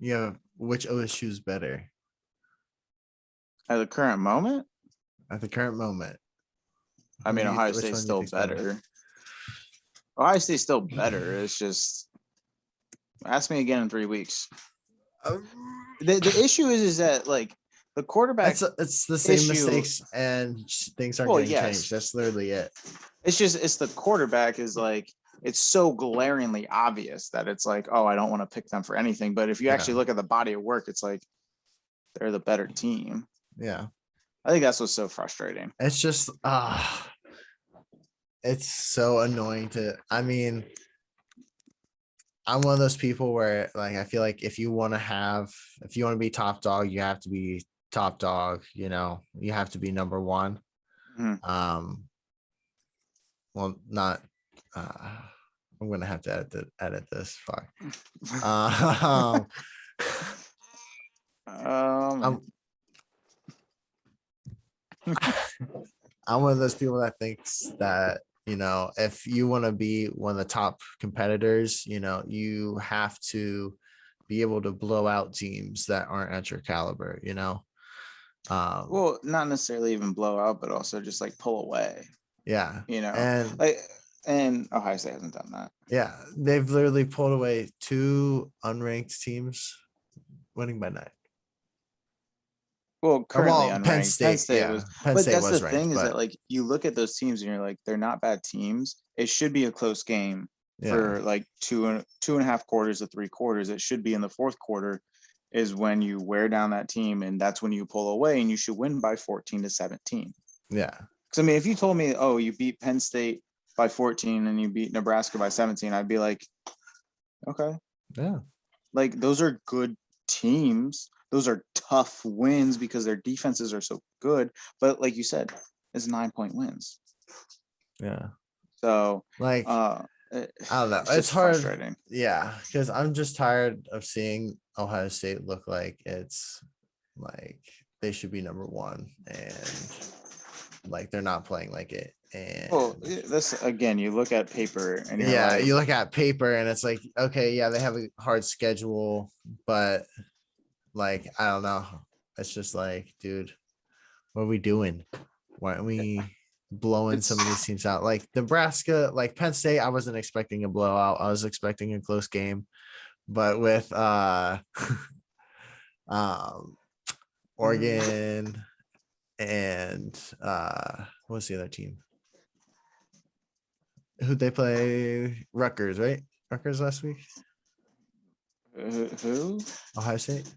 Yeah. Which OSU is better? At the current moment? At the current moment. I mean, Ohio State's still better. Ohio State's still better. It's just, ask me again in 3 weeks. The issue is that like the quarterback. It's the same mistakes and things aren't getting changed. That's literally it. It's the quarterback is like, it's so glaringly obvious that it's like, oh, I don't want to pick them for anything. But if you actually look at the body of work, it's like they're the better team. Yeah. I think that's what's so frustrating. It's just it's so annoying I mean, I'm one of those people where like I feel like if you want to be top dog, you have to be top dog, you have to be number one. Mhm. Um well not I'm gonna have to edit this. Fuck. Um Um, I'm I'm one of those people that thinks that, if you want to be one of the top competitors, you have to be able to blow out teams that aren't at your caliber. Um, well, not necessarily even blow out, but also just like pull away, yeah. you know, And like, and Ohio State hasn't done that. yeah, they've literally pulled away two unranked teams winning by 9. Well, Or currently well, Penn unranked. Penn State, State was, yeah. Penn but State that's the was ranked, thing is that but like you look at those teams and you're like, they're not bad teams. It should be a close game yeah. for like two and a half quarters to 3 quarters. It should be in the fourth quarter is when you wear down that team, and that's when you pull away, and you should win by 14-17. Yeah. Because I mean, if you told me, oh, you beat Penn State by 14 and you beat Nebraska by 17, I'd be like, okay, Yeah. like those are good teams. Those are tough wins because their defenses are so good. But like you said, it's 9-point wins. Yeah. So Like, I don't know. it's It's just hard. frustrating. Yeah, because I'm just tired of seeing Ohio State look like it's like they should be number one, and like they're not playing like it. Well, And this again, you look at paper and you're yeah, like, you look at paper and it's like, okay, yeah, they have a hard schedule, but like, I don't know. It's just like, dude, what are we doing? Why aren't we blowing some of these it's teams out? Like Nebraska, like Penn State, I wasn't expecting a blowout. I was expecting a close game. But with um Oregon and what's the other team? Who'd they play? Rutgers, right? Rutgers last week? who? Ohio State?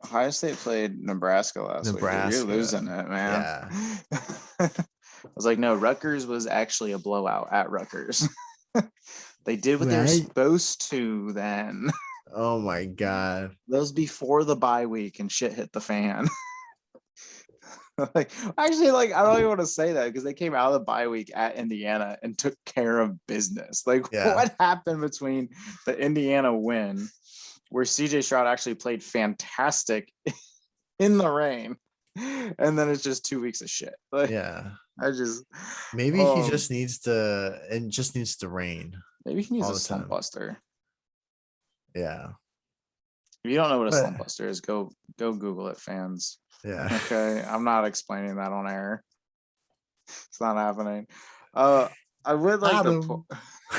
Ohio State played Nebraska last week. You're losing Nebraska. it, man. Yeah. I was like, no, Rutgers was actually a blowout at Rutgers. They did what they were Right? supposed to then. Oh my god. That was before the bye week and shit hit the fan. Like, actually, like I don't even want to say that because they came out of the bye week at Indiana and took care of business. Like, Yeah. what happened between the Indiana win, where CJ Stroud actually played fantastic in the rain, and then it's just 2 weeks of shit. Like, Yeah. I just, Maybe he um, just needs to it just needs to rain maybe he needs all a the slump time. buster. Yeah. If you don't know what a But slump buster is, go Google it, fans. yeah. Okay, I'm not explaining that on air. It's not happening. Uh, I would like to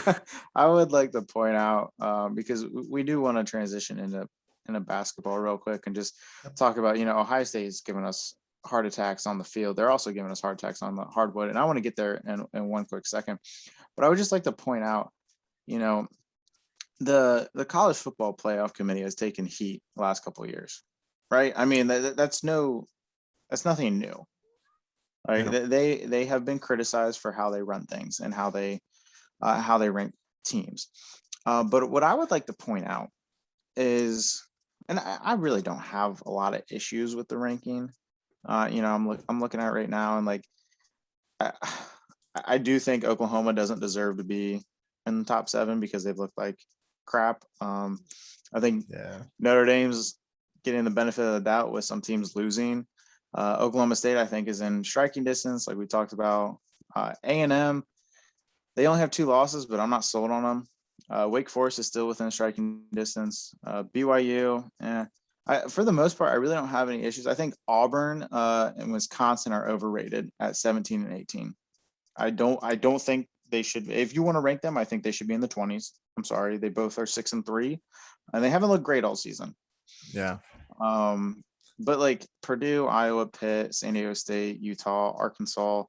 Adam. I would like to point out because we do want to transition into basketball real quick and just talk about Ohio State is giving us heart attacks on the field. They're also giving us heart attacks on the hardwood, and I want to get there in one quick second. But I would just like to point out, you know, the college football playoff committee has taken heat the last couple of years, right? I mean that's nothing new. Like Yeah. they have been criticized for how they run things and how they rank teams. But what I would like to point out is, and I really don't have a lot of issues with the ranking. I'm looking at it right now, and like I, I do think Oklahoma doesn't deserve to be in the top 7 because they've looked like crap. I think Yeah. Notre Dame's getting the benefit of the doubt with some teams losing. Oklahoma State, I think, is in striking distance, like we talked about. A&M, they only have 2 losses, but I'm not sold on them. Wake Forest is still within striking distance. BYU, for the most part, I really don't have any issues. I think Auburn and Wisconsin are overrated at 17 and 18. I don't think they should. If you want to rank them, I think they should be in the 20s. I'm sorry, they both are 6-3, and they haven't looked great all season. Yeah. But like Purdue, Iowa, Pitt, San Diego State, Utah, Arkansas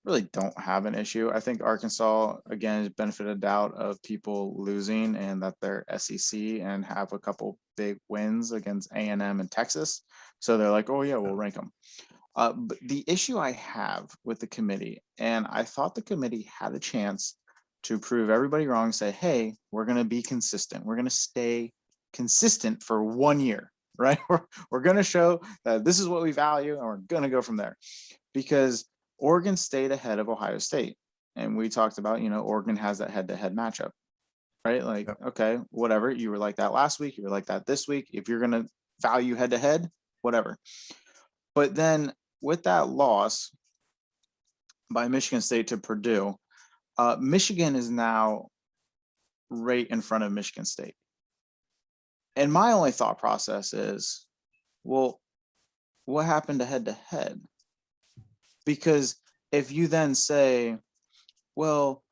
really don't have an issue. I think Arkansas, again, is benefit of doubt of people losing and that they're SEC and have a couple big wins against A&M and Texas. So they're like, oh yeah, we'll rank them. But the issue I have with the committee, and I thought the committee had a chance to prove everybody wrong, say, hey, we're going to be consistent. We're going to stay consistent for 1 year, right? We're going to show that this is what we value, and we're going to go from there. Because Oregon stayed ahead of Ohio State. And we talked about, Oregon has that head-to-head matchup, right? Like, Yep. okay, whatever. You were like that last week. You were like that this week. If you're going to value head-to-head, whatever. But then with that loss by Michigan State to Purdue, Michigan is now right in front of Michigan State. And my only thought process is, well, what happened to head-to-head? Because if you then say, well,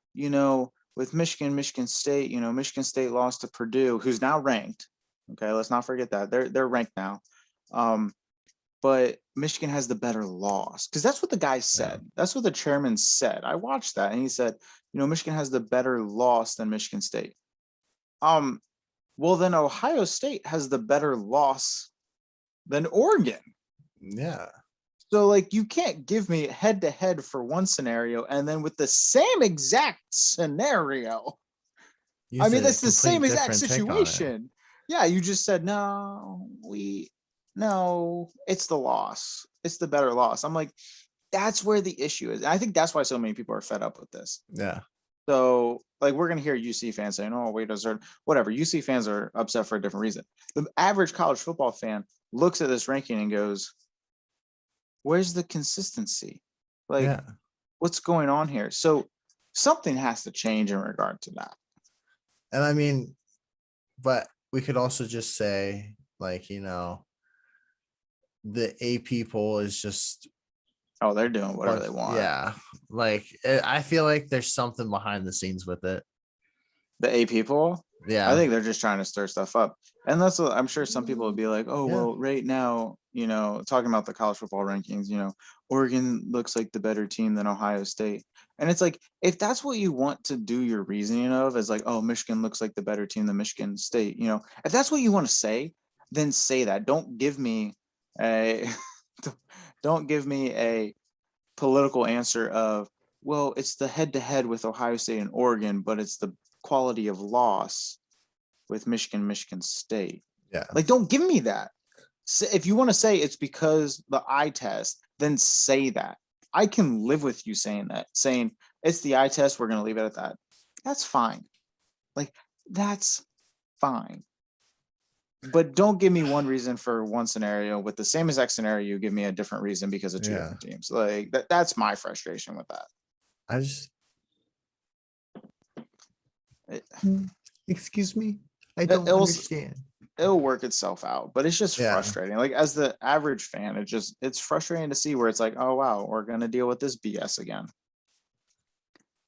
with Michigan State, Michigan State lost to Purdue, who's now ranked. Okay, let's not forget that they're ranked now. But Michigan has the better loss, because that's what the guy said. Yeah. That's what the chairman said. I watched that, and he said, Michigan has the better loss than Michigan State. Well, then Ohio State has the better loss than Oregon. Yeah. So, like, you can't give me head to head for one scenario, and then with the same exact scenario, You I mean, said a that's the same complete exact different take on it. situation. Yeah, you just said, no, it's the loss. It's the better loss. I'm like, that's where the issue is. And I think that's why so many people are fed up with this. Yeah. So, like, we're going to hear UC fans saying, oh, wait, whatever. UC fans are upset for a different reason. The average college football fan looks at this ranking and goes, where's the consistency? Like, Yeah. what's going on here? So something has to change in regard to that. And I mean, but we could also just say, like, the AP poll is just, Oh, they're doing whatever they want. yeah, like I feel like there's something behind the scenes with it. The AP poll? Yeah. I think they're just trying to stir stuff up. And that's what I'm sure some people would be like, oh, Yeah. well, right now, talking about the college football rankings, Oregon looks like the better team than Ohio State. And it's like, if that's what you want to do your reasoning of, is like, oh, Michigan looks like the better team than Michigan State, if that's what you want to say, then say that. Don't give me a political answer of, well, it's the head-to-head with Ohio State and Oregon, but it's the quality of loss with Michigan State. Yeah. Like, don't give me that. So if you want to say it's because the eye test, then say that. I can live with you saying it's the eye test, we're going to leave it at that. That's fine. Like, that's fine. But don't give me one reason for one scenario with the same exact scenario. You give me a different reason because of two different teams. Like, that's my frustration with that. I just, excuse me, I don't understand. It'll work itself out, but it's just frustrating. Like, as the average fan, it's frustrating to see where it's like, oh wow, we're gonna deal with this BS again.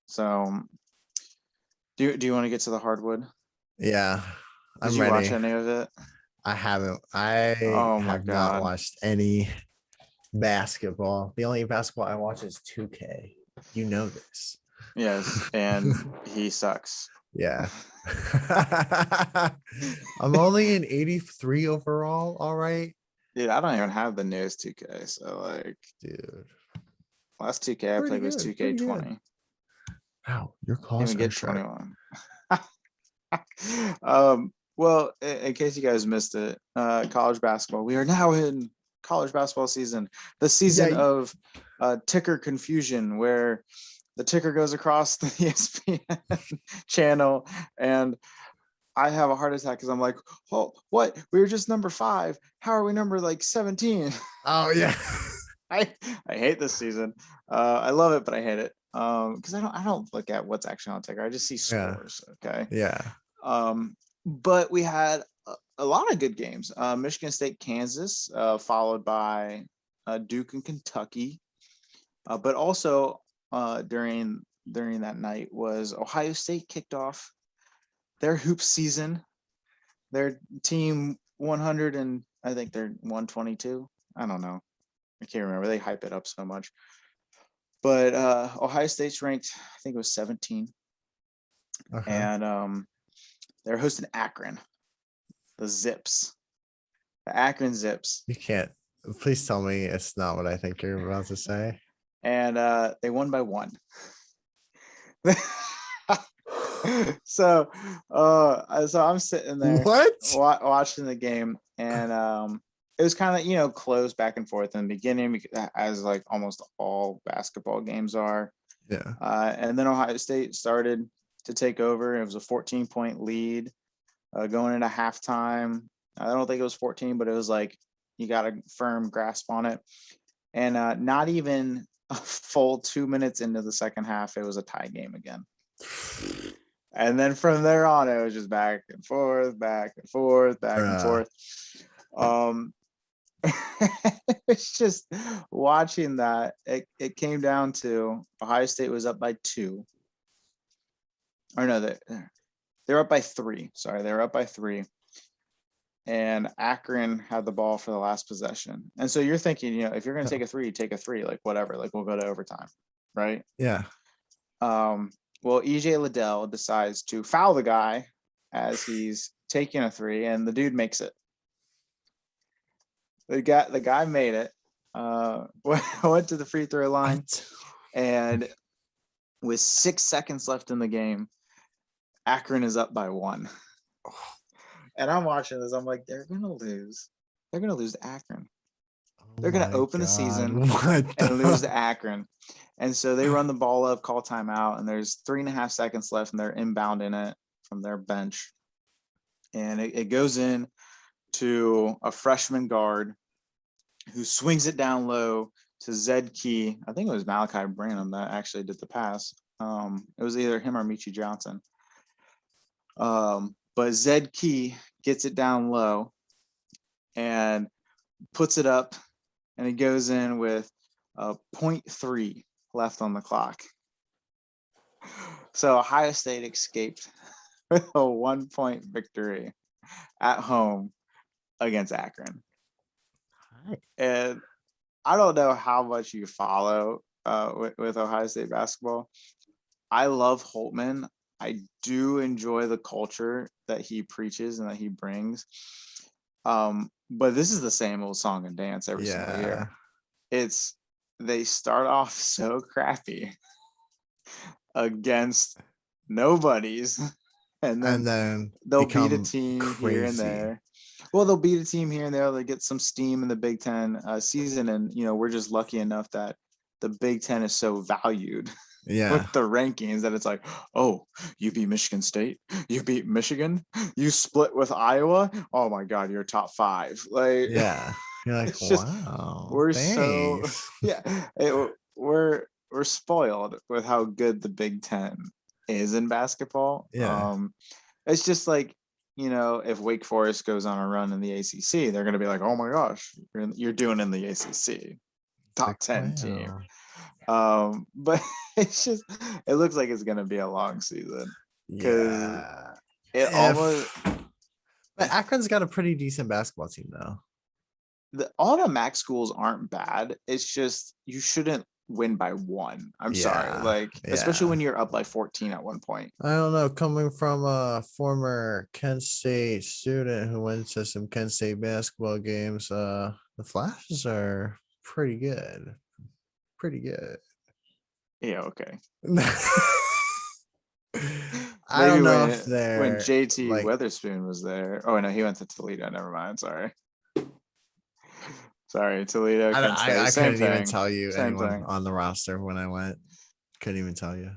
So, do you want to get to the hardwood? Yeah, Did you watch any of it? I haven't. I have not watched any basketball. The only basketball I watch is 2K. You know this. Yes, and he sucks. Yeah. I'm only in 83 overall. All right. Dude, I don't even have the newest 2K. So, like, dude, last 2K I played was 2K20. Wow, your claws get 21. Well, in case you guys missed it, college basketball. We are now in college basketball season, the season of ticker confusion, where the ticker goes across the ESPN channel, and I have a heart attack because I'm like, oh, what? We were just number 5. How are we number like 17? Oh yeah. I hate this season. I love it, but I hate it. Because I don't look at what's actually on ticker. I just see scores. Okay. Yeah. But we had a lot of good games. Michigan State, Kansas, followed by Duke and Kentucky. But also during that night was Ohio State kicked off their hoop season. Their team 100 and I think they're 122. I don't know. I can't remember. They hype it up so much. But Ohio State's ranked, I think it was 17. And they're hosting Akron, the Zips. The Akron Zips. You can't Please tell me it's not what I think you're about to say. and they won by 1. So I'm sitting there What? watching the game, and it was kind of close back and forth in the beginning, as like almost all basketball games are. Yeah. And then Ohio State started to take over. It was a 14-point lead going into halftime. I don't think it was 14, but it was like you got a firm grasp on it. And not even a full 2 minutes into the second half, it was a tie game again. And then from there on, it was just back and forth, back and forth, back and forth. It's just watching that. It came down to Ohio State was up by 2. Or no, they're up by 3. Sorry, they were up by 3. And Akron had the ball for the last possession. And so you're thinking, if you're going to take a 3, take a 3, like whatever, like we'll go to overtime, right? Yeah. Well, EJ Liddell decides to foul the guy as he's taking a 3, and the dude makes it. The guy made it. Went to the free throw line, and with 6 seconds left in the game, Akron is up by 1. And I'm watching this. I'm like, they're gonna lose. They're gonna lose to Akron. They're gonna open the season and lose to Akron. And so they run the ball up, call timeout, and there's 3.5 seconds left, and they're inbounding it from their bench. And it goes in to a freshman guard who swings it down low to Zed Key. I think it was Malachi Branham that actually did the pass. It was either him or Michi Johnson. But Zed Key gets it down low and puts it up, and it goes in with 0.3 left on the clock. So Ohio State escaped with a 1-point victory at home against Akron. And I don't know how much you follow with Ohio State basketball. I love Holtman. I do enjoy the culture that he preaches and that he brings. But this is the same old song and dance every single year. They start off so crappy against nobodies, and then they'll beat a team here and there. Well, they'll beat a team here and there. They get some steam in the Big Ten season, and we're just lucky enough that the Big Ten is so valued with the rankings that it's like, oh, you beat Michigan State, you beat Michigan, you split with Iowa. Oh my God, you're top 5. Like, yeah, you're like, wow, we're thanks. we're spoiled with how good the Big Ten is in basketball. It's just like, if Wake Forest goes on a run in the ACC, they're going to be like, oh my gosh, you're doing in the ACC, top 10 team. But it looks like it's going to be a long season. Yeah. But Akron's got a pretty decent basketball team though. All the MAC schools aren't bad. It's just you shouldn't win by 1. I'm sorry. Especially when you're up by 14 at one point. I don't know. Coming from a former Kent State student who went to some Kent State basketball games, the Flashes are pretty good. Yeah, okay. I don't know if they're when JT Weatherspoon was there. Oh no, he went to Toledo. Never mind. Sorry, Toledo. I couldn't even tell you anyone on the roster when I went. Couldn't even tell you.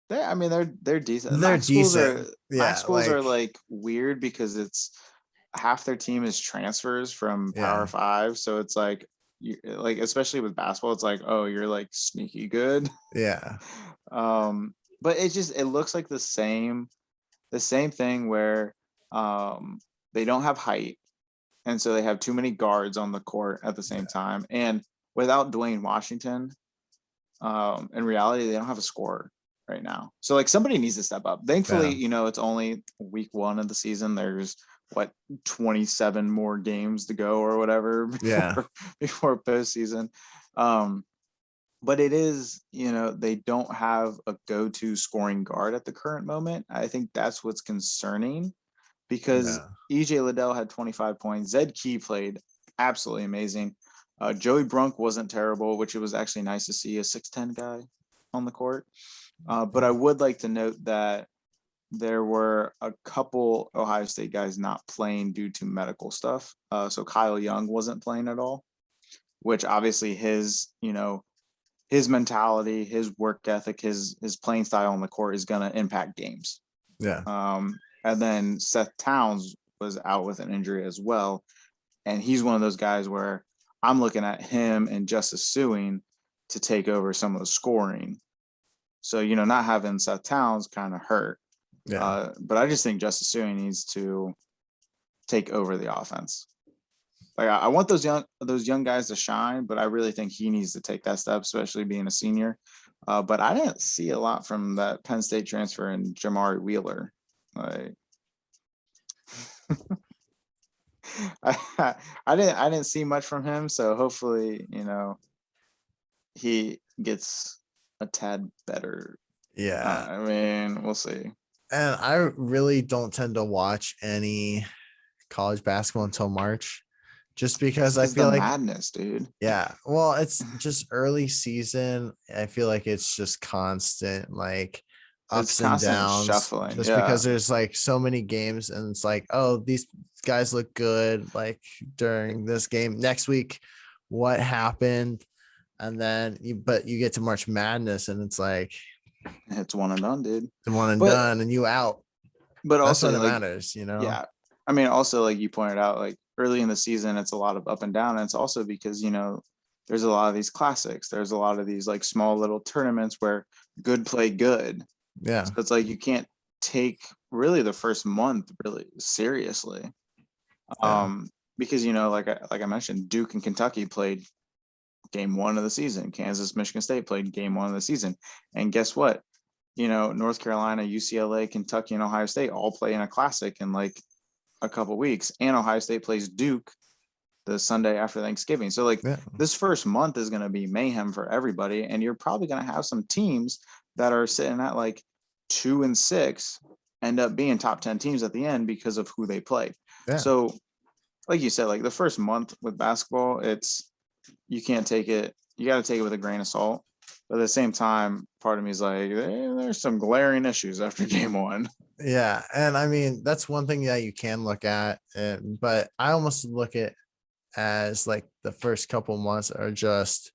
They're decent. They're decent. MAC schools are like weird because it's half their team is transfers from Power 5, so it's like especially with basketball, it's like, oh, you're like sneaky good. Yeah. But it looks like the same thing where they don't have height, and so they have too many guards on the court at the same time. And without Dwayne Washington, in reality, they don't have a scorer right now. So like somebody needs to step up. Thankfully, it's only week 1 of the season. There's 27 more games to go or whatever before postseason. But it is, they don't have a go-to scoring guard at the current moment. I think that's what's concerning, because EJ Liddell had 25 points. Zed Key played absolutely amazing. Joey Brunk wasn't terrible, which it was actually nice to see a 6'10" guy on the court. But I would like to note that there were a couple Ohio State guys not playing due to medical stuff. So Kyle Young wasn't playing at all, which obviously his mentality, his work ethic, his playing style on the court is going to impact games. Yeah. And then Seth Towns was out with an injury as well. And he's one of those guys where I'm looking at him and Justice Suing to take over some of the scoring. So, not having Seth Towns kind of hurt. Yeah. But I just think Justice Suing needs to take over the offense. Like I want those young guys to shine, but I really think he needs to take that step, especially being a senior. But I didn't see a lot from that Penn State transfer and Jamari Wheeler. Like I didn't see much from him, so hopefully, he gets a tad better. Yeah. I mean, we'll see. And I really don't tend to watch any college basketball until March, just because I feel like madness, dude. Yeah, well, it's just early season. I feel like it's just constant, like ups and downs, shuffling. just because there's like so many games, and it's like, oh, these guys look good like during this game. Next week, what happened? And then you get to March Madness, and it's like it's one and done, dude. It's one and done, and you out. But that's also when it matters, Yeah, I mean, also like you pointed out, like early in the season, it's a lot of up and down. And it's also because, there's a lot of these classics. There's a lot of these like small little tournaments where good play good. Yeah. So it's like you can't take really the first month really seriously. Because, like I mentioned, Duke and Kentucky played game 1 of the season. Kansas, Michigan State played game 1 of the season. And guess what? North Carolina, UCLA, Kentucky, and Ohio State all play in a classic in like a couple weeks, and Ohio State plays Duke the Sunday after Thanksgiving. So this first month is going to be mayhem for everybody, and you're probably going to have some teams that are sitting at like 2 and 6 end up being top 10 teams at the end because of who they play. So like you said, like the first month with basketball, you can't take it. You got to take it with a grain of salt. But at the same time, part of me is like, there's some glaring issues after game 1. Yeah. And I mean, that's one thing that you can look at. But I almost look at as like the first couple months are just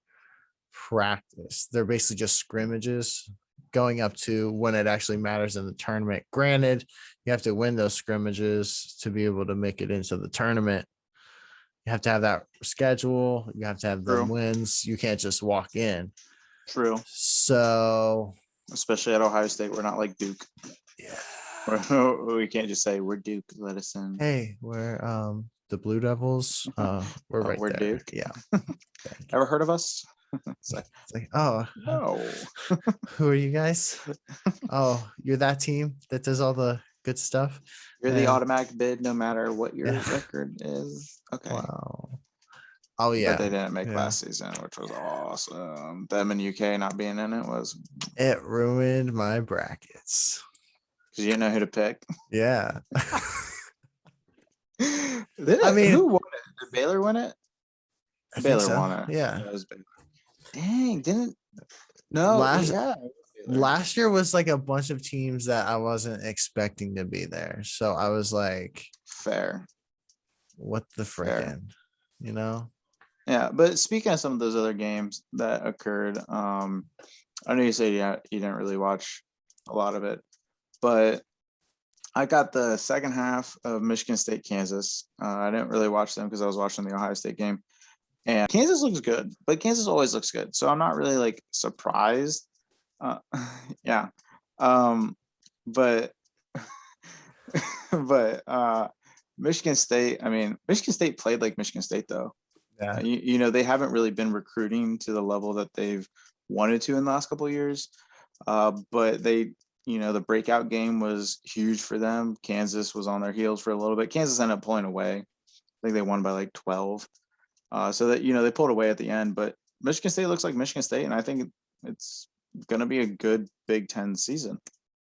practice. They're basically just scrimmages going up to when it actually matters in the tournament. Granted, you have to win those scrimmages to be able to make it into the tournament. You have to have that schedule. You have to have the wins. You can't just walk in. True. So, especially at Ohio State, we're not like Duke. Yeah. We can't just say we're Duke. Let us in. Hey, we're the Blue Devils. We're right we're there. Duke. Yeah. Ever heard of us? It's like, oh no. Who are you guys? Oh, you're that team that does all the good stuff. You're the automatic bid, no matter what your record is. Okay. Wow. Oh yeah. But they didn't make last season, which was awesome. Them in UK not being in it ruined my brackets. Because you didn't know who to pick. Yeah. Who won it? Did Baylor win it? Baylor won it. Yeah. Dang, didn't no last year was like a bunch of teams that I wasn't expecting to be there. So I was like, fair. What the frickin', Yeah, but speaking of some of those other games that occurred, I know you said you didn't really watch a lot of it, but I got the second half of Michigan State, Kansas. I didn't really watch them because I was watching the Ohio State game. And Kansas looks good, but Kansas always looks good. So I'm not really like surprised. Yeah. But Michigan State played like Michigan State though. Yeah. They haven't really been recruiting to the level that they've wanted to in the last couple of years. But they, the breakout game was huge for them. Kansas was on their heels for a little bit. Kansas ended up pulling away. I think they won by like 12. So that, they pulled away at the end, but Michigan State looks like Michigan State. And I think it's going to be a good Big Ten season,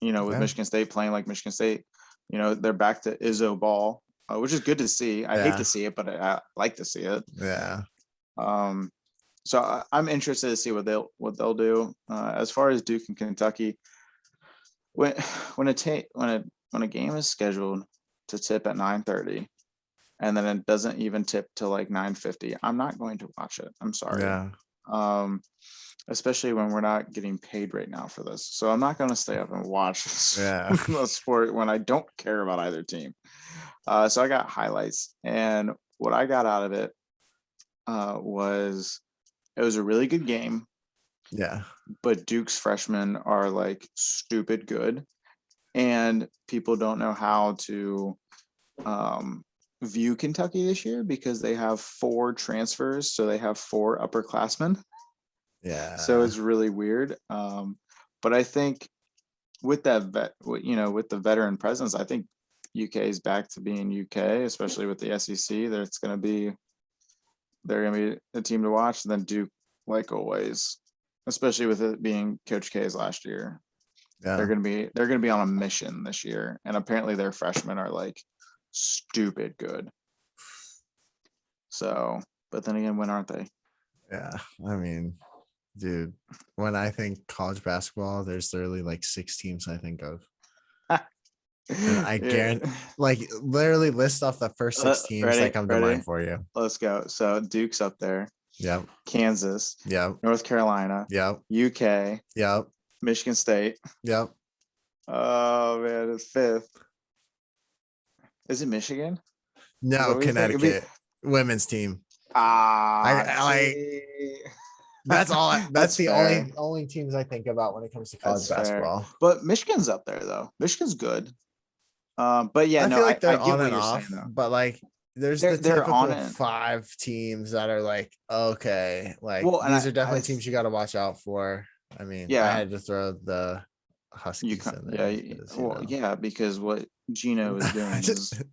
with Michigan State playing like Michigan State. They're back to Izzo ball. which is good to see. I hate Yeah. to see it, but I like to see it. Yeah. So I'm interested to see what they'll do. As far as Duke and Kentucky, when when a game is scheduled to tip at 9:30 and then it doesn't even tip till like 9:50, I'm not going to watch it. I'm sorry. Yeah. Especially when we're not getting paid right now for this. So I'm not going to stay up and watch Yeah. the sport when I don't care about either team. So I got highlights, and what I got out of it was it was a really good game, Yeah. but Duke's freshmen are like stupid good, and people don't know how to view Kentucky this year because they have 4 transfers, so they have 4 upperclassmen. So Yeah. it's really weird. But I think with that with the veteran presence, I think UK is back to being UK, especially with the SEC. They're gonna be a team to watch. And then Duke, like always, especially with it being Coach K's last year, Yeah. they're gonna be on a mission this year. And apparently their freshmen are like stupid good. So, but then again, when aren't they? Yeah. I mean, dude, when I think college basketball, there's literally like 6 teams I think of. And I Yeah. guarantee, like, literally list off the first 6 teams that Ready? come to Ready? mind for you. Let's go. So Duke's up there. Yep. Kansas, Yep. North Carolina, Yep. UK, Yep. Michigan State. Yep. Oh man, it's 5th. Is it Michigan? Is that No, what you think? It'd be Connecticut women's team. I like see. that's all. That's That's the fair. only teams I think about when it comes to college That's fair. basketball. But Michigan's up there though. Michigan's good. But yeah, I no, feel like I they're get on what and you're saying off, though. but like there's the They're on typical it. 5 teams that are like, okay, like Well, and these are I definitely teams you got to watch out for. I mean, I yeah, had to throw the you Huskies can in yeah, there because well, yeah, because what Gino is I doing just is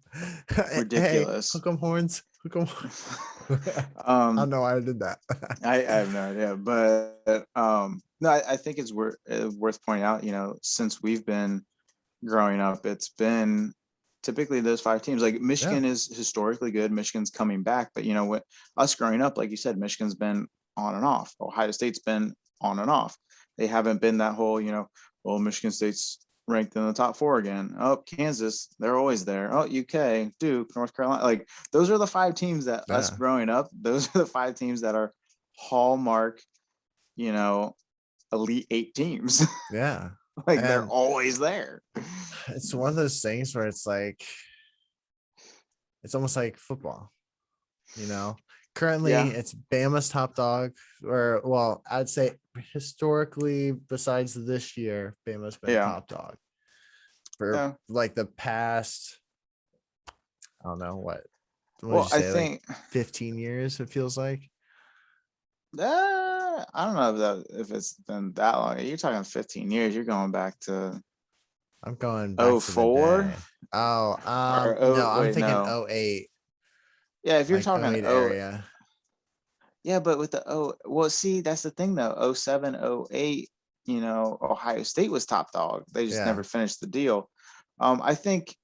hey, ridiculous. hook 'em horns, hook 'em. I don't um know why I did that. I have no idea, but no, I think it's worth pointing out. Since we've been growing up, it's been typically those 5 teams. Like Yeah, Michigan is historically good. Michigan's coming back, but what us growing up, like you said, Michigan's been on and off. Ohio State's been on and off. They haven't been that whole, well, Michigan State's ranked in the top 4 again. Oh, Kansas, they're always there. Oh, UK, Duke, North Carolina. Like those are the 5 teams that us yeah, growing up, those are the 5 teams that are hallmark, you know, elite 8 teams. yeah. Like they're And always there. it's one of those things where it's like it's almost like football, you know. Currently, Yeah. it's Bama's top dog, or well, I'd say historically, besides this year, Bama's been Yeah. top dog for Yeah. like the past. I don't know what did Well, you I say, like think 15 years? It feels like. I don't know if it's been that long. You're talking 15 years. You're going back to I'm going back oh to the 04 day. Oh, or no, I'm wait, thinking no. 08, Yeah, if you're like talking 08 area. yeah, but with the well, see, that's the thing though. 07, 08, Ohio State was top dog. They just Yeah, never finished the deal. I think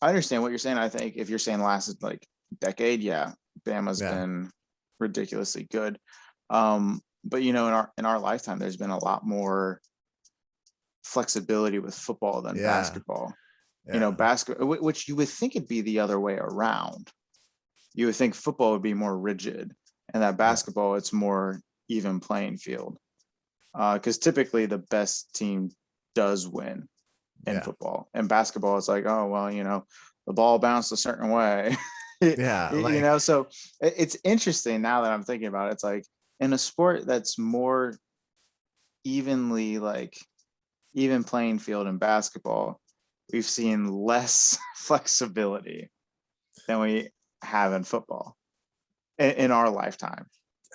I understand what you're saying. I think if you're saying last like decade, yeah, Bama's yeah, been ridiculously good. But in our lifetime, there's been a lot more flexibility with football than yeah, basketball. yeah, Basketball, which you would think it'd be the other way around. You would think football would be more rigid, and that yeah, basketball it's more even playing field. Because typically the best team does win in yeah, football, and basketball it's like, oh well, the ball bounced a certain way. yeah. Like, So it's interesting now that I'm thinking about it. It's like in a sport that's more evenly like even playing field in basketball, we've seen less flexibility than we have in football in our lifetime.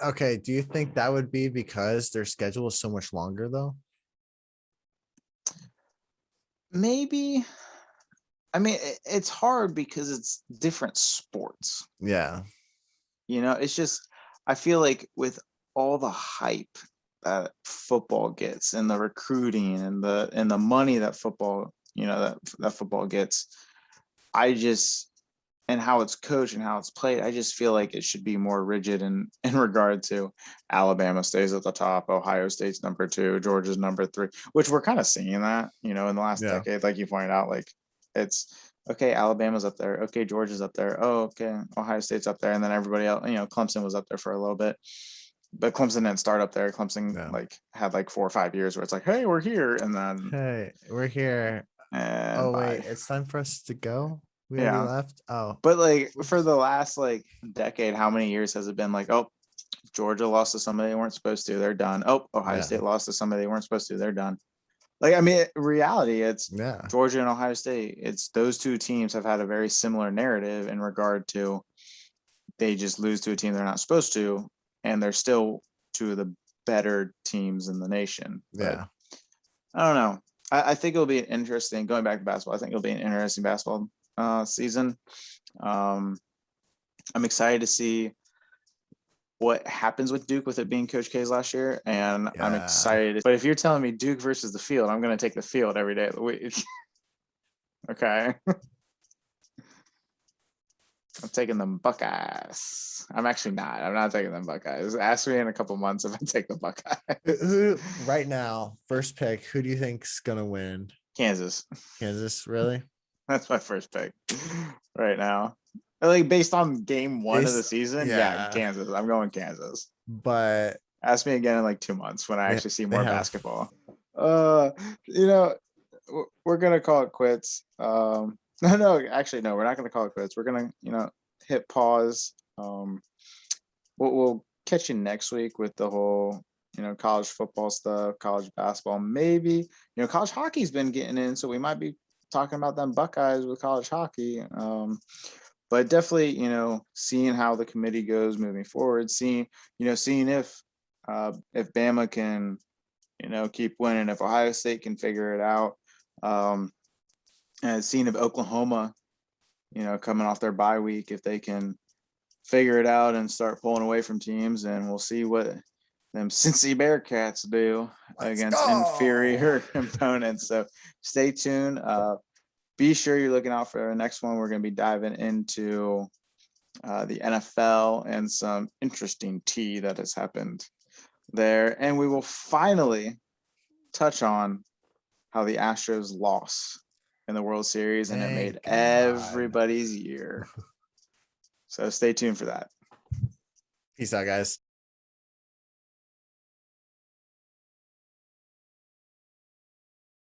okay, do you think that would be because their schedule is so much longer though? Maybe. I mean, it's hard because it's different sports. Yeah, It's just, I feel like with all the hype that football gets and the recruiting and the money that football, that football gets, I just and how it's coached and how it's played, I just feel like it should be more rigid in regard to Alabama stays at the top, Ohio State's number 2, Georgia's number 3, which we're kind of seeing that, in the last Yeah. decade, like you pointed out, like it's okay, Alabama's up there, okay, Georgia's up there, oh, okay, Ohio State's up there, and then everybody else, Clemson was up there for a little bit. But Clemson didn't start up there. Clemson had 4 or 5 years where it's like, hey, we're here, and then Hey, we're here. Oh wait, bye. it's time for us to go. We Yeah. already left. Oh, but for the last decade, how many years has it been oh, Georgia lost to somebody they weren't supposed to, they're done. Oh, Ohio State lost to somebody they weren't supposed to, they're done. Reality, it's Georgia and Ohio State. It's those two teams have had a very similar narrative in regard to they just lose to a team they're not supposed to, and they're still two of the better teams in the nation. Yeah. But I don't know. I think it'll be an interesting, going back to basketball, I think it'll be an interesting basketball season. I'm excited to see what happens with Duke with it being Coach K's last year. And I'm excited. But if you're telling me Duke versus the field, I'm going to take the field every day of the week. Okay. I'm taking them Buckeyes. I'm actually not. I'm not taking them Buckeyes. Ask me in a couple months if I take the Buckeyes. Who right now, first pick, who do you think's gonna win? Kansas. Kansas, really? That's my first pick right now. Based on game 1 of the season, Kansas. I'm going Kansas. But ask me again in 2 months when I actually see more basketball. We're gonna call it quits. No, actually, no, we're not going to call it quits. We're going to, hit pause. We'll catch you next week with the whole, college football stuff, college basketball. Maybe, college hockey's been getting in, so we might be talking about them Buckeyes with college hockey. But definitely, seeing how the committee goes moving forward, seeing if Bama can, keep winning, if Ohio State can figure it out. And seeing if Oklahoma, coming off their bye week, if they can figure it out and start pulling away from teams, and we'll see what them Cincy Bearcats do against inferior opponents. So stay tuned. Be sure you're looking out for our next one. We're going to be diving into the NFL and some interesting tea that has happened there. And we will finally touch on how the Astros lost in the World Series, and it made everybody's year. So stay tuned for that. Peace out, guys.